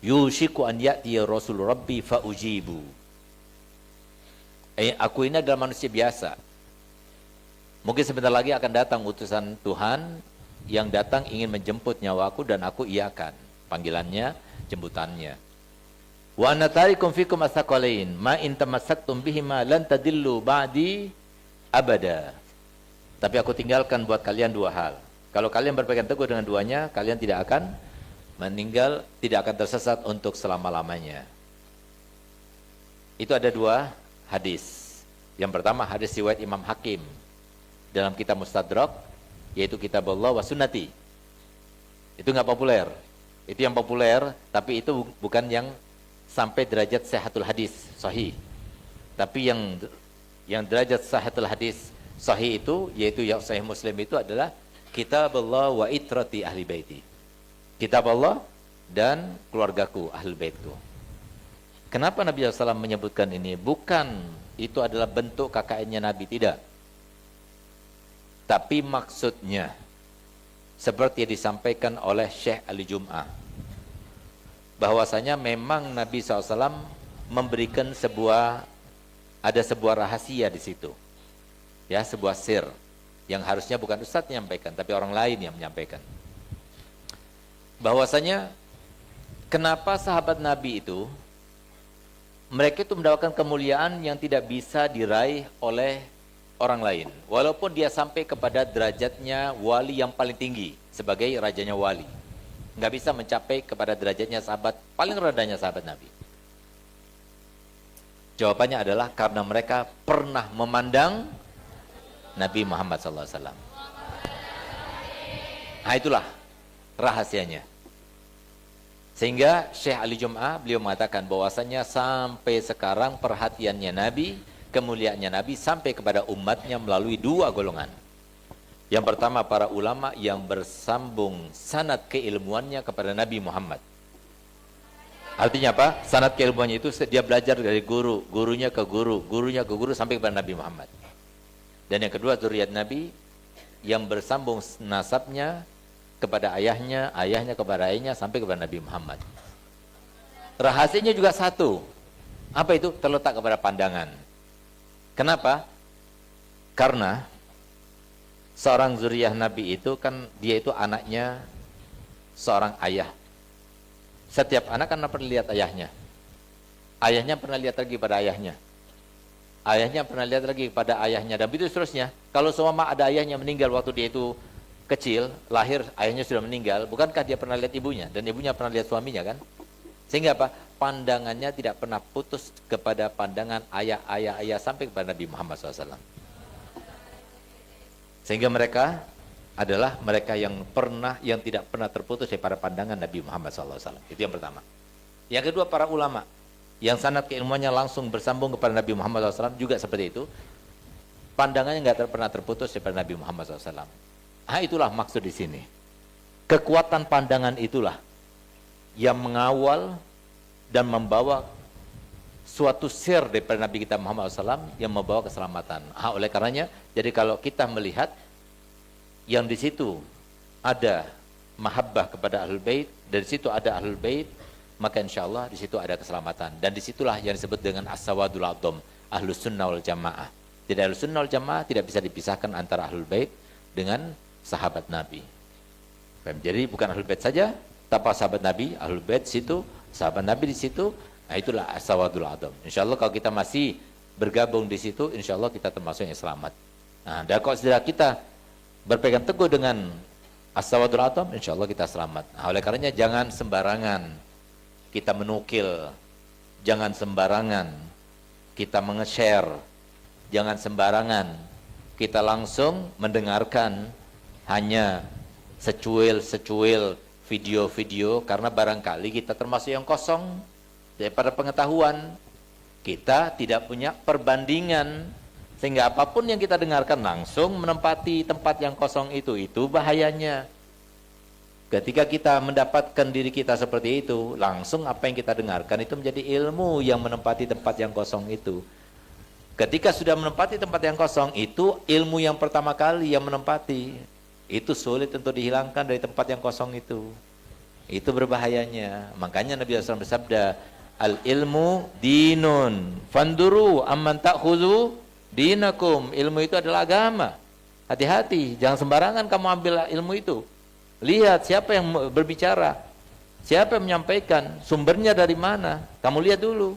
Speaker 3: yushiku an ya'ti rasul rabbi fa ujibu. Aku ini adalah manusia biasa. Mungkin sebentar lagi akan datang utusan Tuhan yang datang ingin menjemput nyawaku dan aku iakan panggilannya, jemputannya. Wa ana tarikum fikum asaqalain ma in tamassaktum bihima lan tadillu ba'di abada. Tapi aku tinggalkan buat kalian dua hal. Kalau kalian berpegang teguh dengan duanya, kalian tidak akan meninggal, tidak akan tersesat untuk selama-lamanya. Itu ada dua hadis. Yang pertama hadis riwayat Imam Hakim dalam kitab Mustadrak, yaitu kitab Allah wa sunnati. Itu nggak populer. Itu yang populer, tapi itu bukan yang sampai derajat sahihul hadis sahih. Tapi yang derajat sahihul hadis sahih itu, yaitu yang sahih Muslim itu adalah kitab Allah wa itrati ahli baiti. Kitab Allah dan keluargaku, ahli baitku. Kenapa Nabi SAW menyebutkan ini? Bukan itu adalah bentuk KKN-nya Nabi, tidak. Tapi maksudnya seperti yang disampaikan oleh Syekh Ali Jum'ah, bahwasanya memang Nabi SAW memberikan ada sebuah rahasia di situ. Ya, sebuah sir yang harusnya bukan Ustadz menyampaikan, tapi orang lain yang menyampaikan. Bahwasanya kenapa sahabat Nabi itu mereka itu mendapatkan kemuliaan yang tidak bisa diraih oleh orang lain, walaupun dia sampai kepada derajatnya wali yang paling tinggi sebagai rajanya wali, nggak bisa mencapai kepada derajatnya sahabat paling rendahnya sahabat Nabi. Jawabannya adalah karena mereka pernah memandang Nabi Muhammad SAW. Nah, itulah rahasianya. Sehingga Syekh Ali Jum'ah beliau mengatakan bahwasanya sampai sekarang perhatiannya Nabi, kemuliaannya Nabi sampai kepada umatnya melalui dua golongan. Yang pertama para ulama yang bersambung sanad keilmuannya kepada Nabi Muhammad. Artinya apa? Sanad keilmuannya itu dia belajar dari guru, gurunya ke guru, gurunya ke guru sampai kepada Nabi Muhammad. Dan yang kedua zuriat Nabi yang bersambung nasabnya kepada ayahnya, ayahnya kepada ayahnya sampai kepada Nabi Muhammad. Rahasianya juga satu. Apa itu? Terletak kepada pandangan. Kenapa? Karena seorang zuriyah Nabi itu kan dia itu anaknya seorang ayah. Setiap anak kan pernah lihat ayahnya. Ayahnya pernah lihat lagi pada ayahnya. Ayahnya pernah lihat lagi pada ayahnya, dan begitu seterusnya. Kalau seumpama ada ayahnya meninggal waktu dia itu kecil, lahir, ayahnya sudah meninggal, bukankah dia pernah lihat ibunya? Dan ibunya pernah lihat suaminya kan? Sehingga apa? Pandangannya tidak pernah putus kepada pandangan ayah sampai kepada Nabi Muhammad SAW. Sehingga mereka adalah mereka yang tidak pernah terputus daripada pandangan Nabi Muhammad SAW. Itu yang pertama. Yang kedua para ulama yang sanad keilmuannya langsung bersambung kepada Nabi Muhammad SAW juga seperti itu. Pandangannya nggak pernah terputus daripada Nabi Muhammad SAW. Nah, itulah maksud di sini. Kekuatan pandangan itulah yang mengawal dan membawa suatu sir daripada Nabi kita Muhammad SAW yang membawa keselamatan. Nah, oleh karenanya, jadi kalau kita melihat yang di situ ada mahabbah kepada Ahlul Bait, dari situ ada Ahlul Bait, maka insya Allah di situ ada keselamatan. Dan disitulah yang disebut dengan as-sawadul a'dham, Ahlus Sunnah wal Jamaah. Jadi Ahlus Sunnah wal Jamaah tidak bisa dipisahkan antara Ahlul Bait dengan sahabat Nabi. Jadi bukan Ahlul Bait saja, tapi sahabat Nabi, Ahlul Bait situ, sahabat Nabi di situ. Nah, itulah as-sawadul a'dham. Insya Allah kalau kita masih bergabung di situ, insya Allah kita termasuk yang selamat. Nah, dan kalau sudah kita berpegang teguh dengan as-sawadul a'dham, insya Allah kita selamat. Nah, oleh karenanya jangan sembarangan kita menukil, jangan sembarangan kita menge-share, jangan sembarangan kita langsung mendengarkan hanya secuil-secuil video-video, karena barangkali kita termasuk yang kosong daripada pengetahuan, kita tidak punya perbandingan, sehingga apapun yang kita dengarkan langsung menempati tempat yang kosong itu bahayanya. Ketika kita mendapatkan diri kita seperti itu, langsung apa yang kita dengarkan itu menjadi ilmu yang menempati tempat yang kosong itu. Ketika sudah menempati tempat yang kosong itu, ilmu yang pertama kali yang menempati. Itu sulit untuk dihilangkan dari tempat yang kosong itu. Itu berbahayanya. Makanya Nabi SAW bersabda, al ilmu dinun, fanduru amman ta'khudhu dinakum. Ilmu itu adalah agama. Hati-hati, jangan sembarangan kamu ambil ilmu itu. Lihat siapa yang berbicara, siapa yang menyampaikan, sumbernya dari mana. Kamu lihat dulu.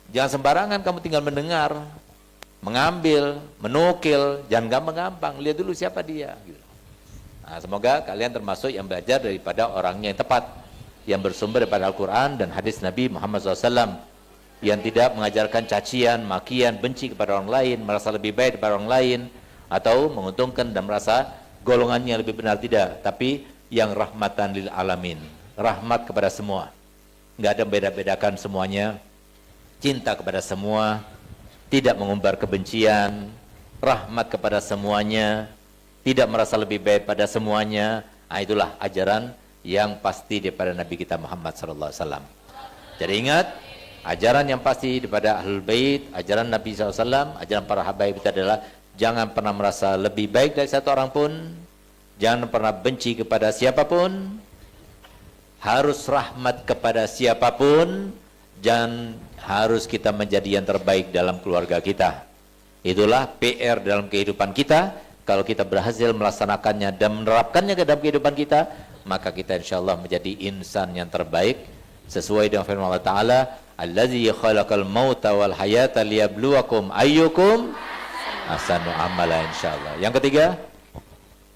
Speaker 3: Jangan sembarangan kamu tinggal mendengar, mengambil, menukil, jangan gampang-gampang. Lihat dulu siapa dia. Nah, semoga kalian termasuk yang belajar daripada orangnya yang tepat, yang bersumber daripada Al-Quran dan hadis Nabi Muhammad SAW, yang tidak mengajarkan cacian, makian, benci kepada orang lain, merasa lebih baik daripada orang lain, atau menguntungkan dan merasa golongannya lebih benar, tidak. Tapi yang rahmatan lil alamin, rahmat kepada semua, nggak ada beda-bedakan semuanya, cinta kepada semua, tidak mengumbar kebencian, rahmat kepada semuanya, tidak merasa lebih baik pada semuanya. Nah, itulah ajaran yang pasti daripada Nabi kita Muhammad SAW. Jadi ingat, ajaran yang pasti daripada Ahlul Bait, ajaran Nabi SAW, ajaran para habaib itu adalah jangan pernah merasa lebih baik dari satu orang pun, jangan pernah benci kepada siapapun, harus rahmat kepada siapapun, dan harus kita menjadi yang terbaik dalam keluarga kita. Itulah PR dalam kehidupan kita. Kalau kita berhasil melaksanakannya dan menerapkannya ke dalam kehidupan kita, maka kita insya Allah menjadi insan yang terbaik sesuai dengan firman Allah Ta'ala, allazi khalaqal mauta wal hayata liyabluwakum ayyukum ahsanu amala, insyaallah. Yang ketiga,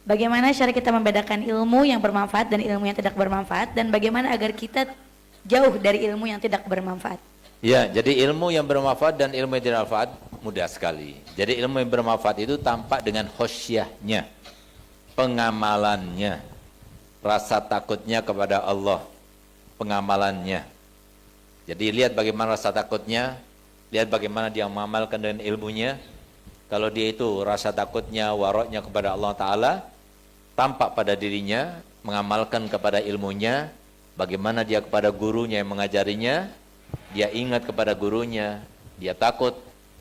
Speaker 1: bagaimana cara kita membedakan ilmu yang bermanfaat dan ilmu yang tidak bermanfaat, dan bagaimana agar kita jauh dari ilmu yang tidak bermanfaat?
Speaker 3: ya, jadi ilmu yang bermanfaat dan ilmu yang tidak bermanfaat mudah sekali. Jadi ilmu yang bermanfaat itu tampak dengan khosyahnya, pengamalannya, rasa takutnya kepada Allah, pengamalannya. Jadi lihat bagaimana rasa takutnya, lihat bagaimana dia mengamalkan dengan ilmunya. Kalau dia itu rasa takutnya, waroknya kepada Allah Ta'ala, tampak pada dirinya, mengamalkan kepada ilmunya, bagaimana dia kepada gurunya yang mengajarinya, dia ingat kepada gurunya, dia takut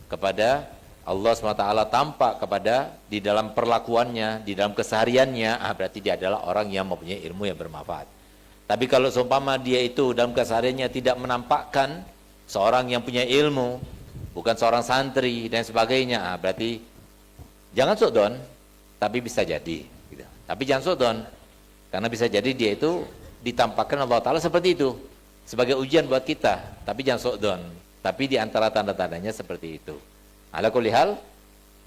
Speaker 3: kepada Allah SWT, tampak kepada di dalam perlakuannya, di dalam kesehariannya, berarti dia adalah orang yang mempunyai ilmu yang bermanfaat. Tapi kalau seumpama dia itu dalam kesehariannya tidak menampakkan seorang yang punya ilmu, bukan seorang santri dan sebagainya, berarti jangan suudon, tapi bisa jadi gitu. Tapi jangan suudon, karena bisa jadi dia itu ditampakkan Allah Ta'ala seperti itu sebagai ujian buat kita. Tapi jangan suudon, tapi di antara tanda-tandanya seperti itu. Ala kulli hal,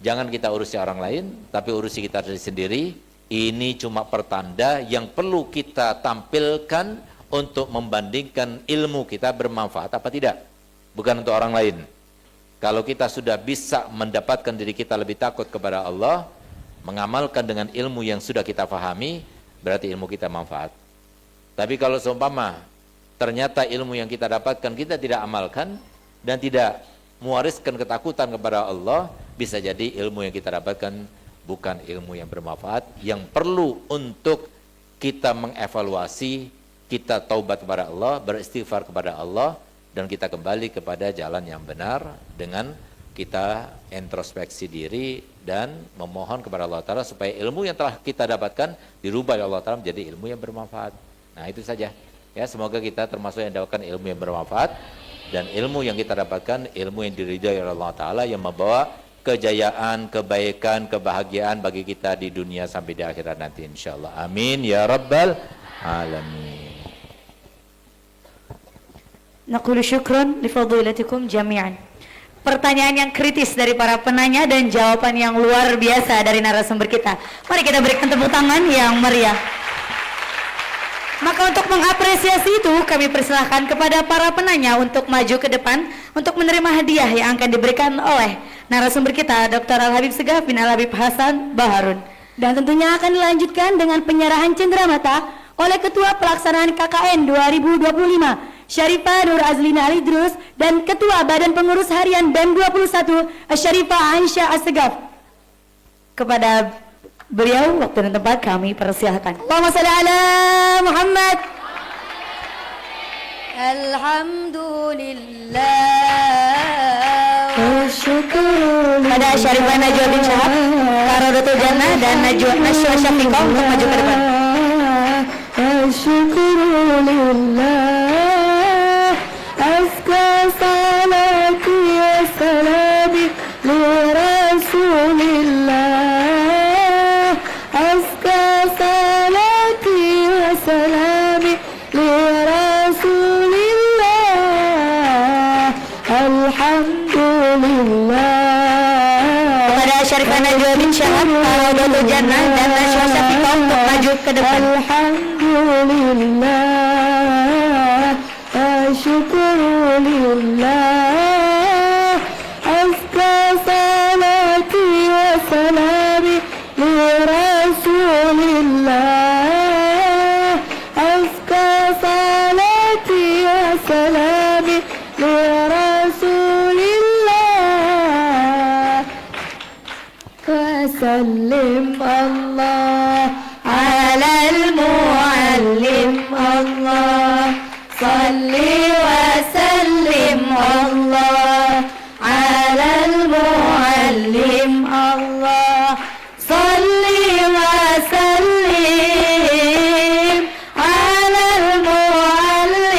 Speaker 3: jangan kita urusi orang lain, tapi urusi kita sendiri. Ini cuma pertanda yang perlu kita tampilkan untuk membandingkan ilmu kita bermanfaat apa tidak, bukan untuk orang lain. Kalau kita sudah bisa mendapatkan diri kita lebih takut kepada Allah, mengamalkan dengan ilmu yang sudah kita fahami, berarti ilmu kita manfaat. Tapi kalau seumpama ternyata ilmu yang kita dapatkan kita tidak amalkan dan tidak mewariskan ketakutan kepada Allah, bisa jadi ilmu yang kita dapatkan bukan ilmu yang bermanfaat, yang perlu untuk kita mengevaluasi, kita taubat kepada Allah, beristighfar kepada Allah, dan kita kembali kepada jalan yang benar dengan kita introspeksi diri dan memohon kepada Allah Ta'ala supaya ilmu yang telah kita dapatkan dirubah oleh Allah Ta'ala menjadi ilmu yang bermanfaat. Nah, itu saja ya, semoga kita termasuk yang mendapatkan ilmu yang bermanfaat, dan ilmu yang kita dapatkan ilmu yang diridhai oleh Allah Ta'ala, yang membawa kejayaan, kebaikan, kebahagiaan bagi kita di dunia sampai di akhirat nanti insyaallah. Amin ya rabbal alamin.
Speaker 1: Naqulu syukran li fadilatikum jami'an. Pertanyaan yang kritis dari para penanya dan jawaban yang luar biasa dari narasumber kita. Mari kita berikan tepuk tangan yang meriah. Maka untuk mengapresiasi itu, kami persilahkan kepada para penanya untuk maju ke depan untuk menerima hadiah yang akan diberikan oleh narasumber kita, Dr. Al-Habib Segaf bin Al-Habib Hasan Baharun.
Speaker 2: Dan tentunya akan dilanjutkan dengan penyerahan cenderamata oleh Ketua Pelaksanaan KKN 2025, Syarifah Nur Azlina Alidrus, dan Ketua Badan Pengurus Harian BEM 21, Syarifah Aisyah Assegaf. Kepada beliau, waktu dan tempat kami persilahkan. Allahumma shalli ala Muhammad. Alhamdulillah.
Speaker 1: Pada Syarifah Najwa bin Syahab, Karodatul Jannah dan Najwa Syafiqah untuk maju ke depan.
Speaker 7: Syukurulillah, azka salati wa salami li Rasulillah, azka salati wa salami li Rasulillah, alhamdulillah.
Speaker 1: Kepada Syarifah Najwa bin Syahab, Karodatul Jannah dan Najwa Syafiqah untuk maju ke depan.
Speaker 7: Alhamdulillah, syukurulillah, azka salati wa salami li Rasulillah, azka salati wa salami li Rasulillah, wa sallim Allah ala al-muallim Allah, salli wa sallim Allah ala al-muallim Allah, salli wa sallim ala al-muallim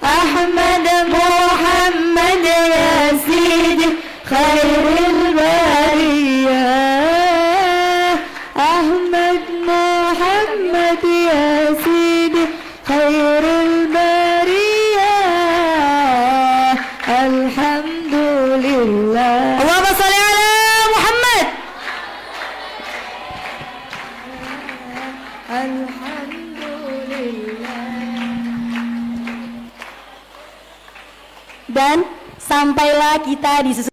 Speaker 7: Ahmad Muhammad ya Sidi khairul bariyah, Ahmad Muhammad ya Sidi khairul bariyah, alhamdulillah.
Speaker 1: Allahumma sholli ala Muhammad.
Speaker 7: Alhamdulillah.
Speaker 2: Dan sampailah kita di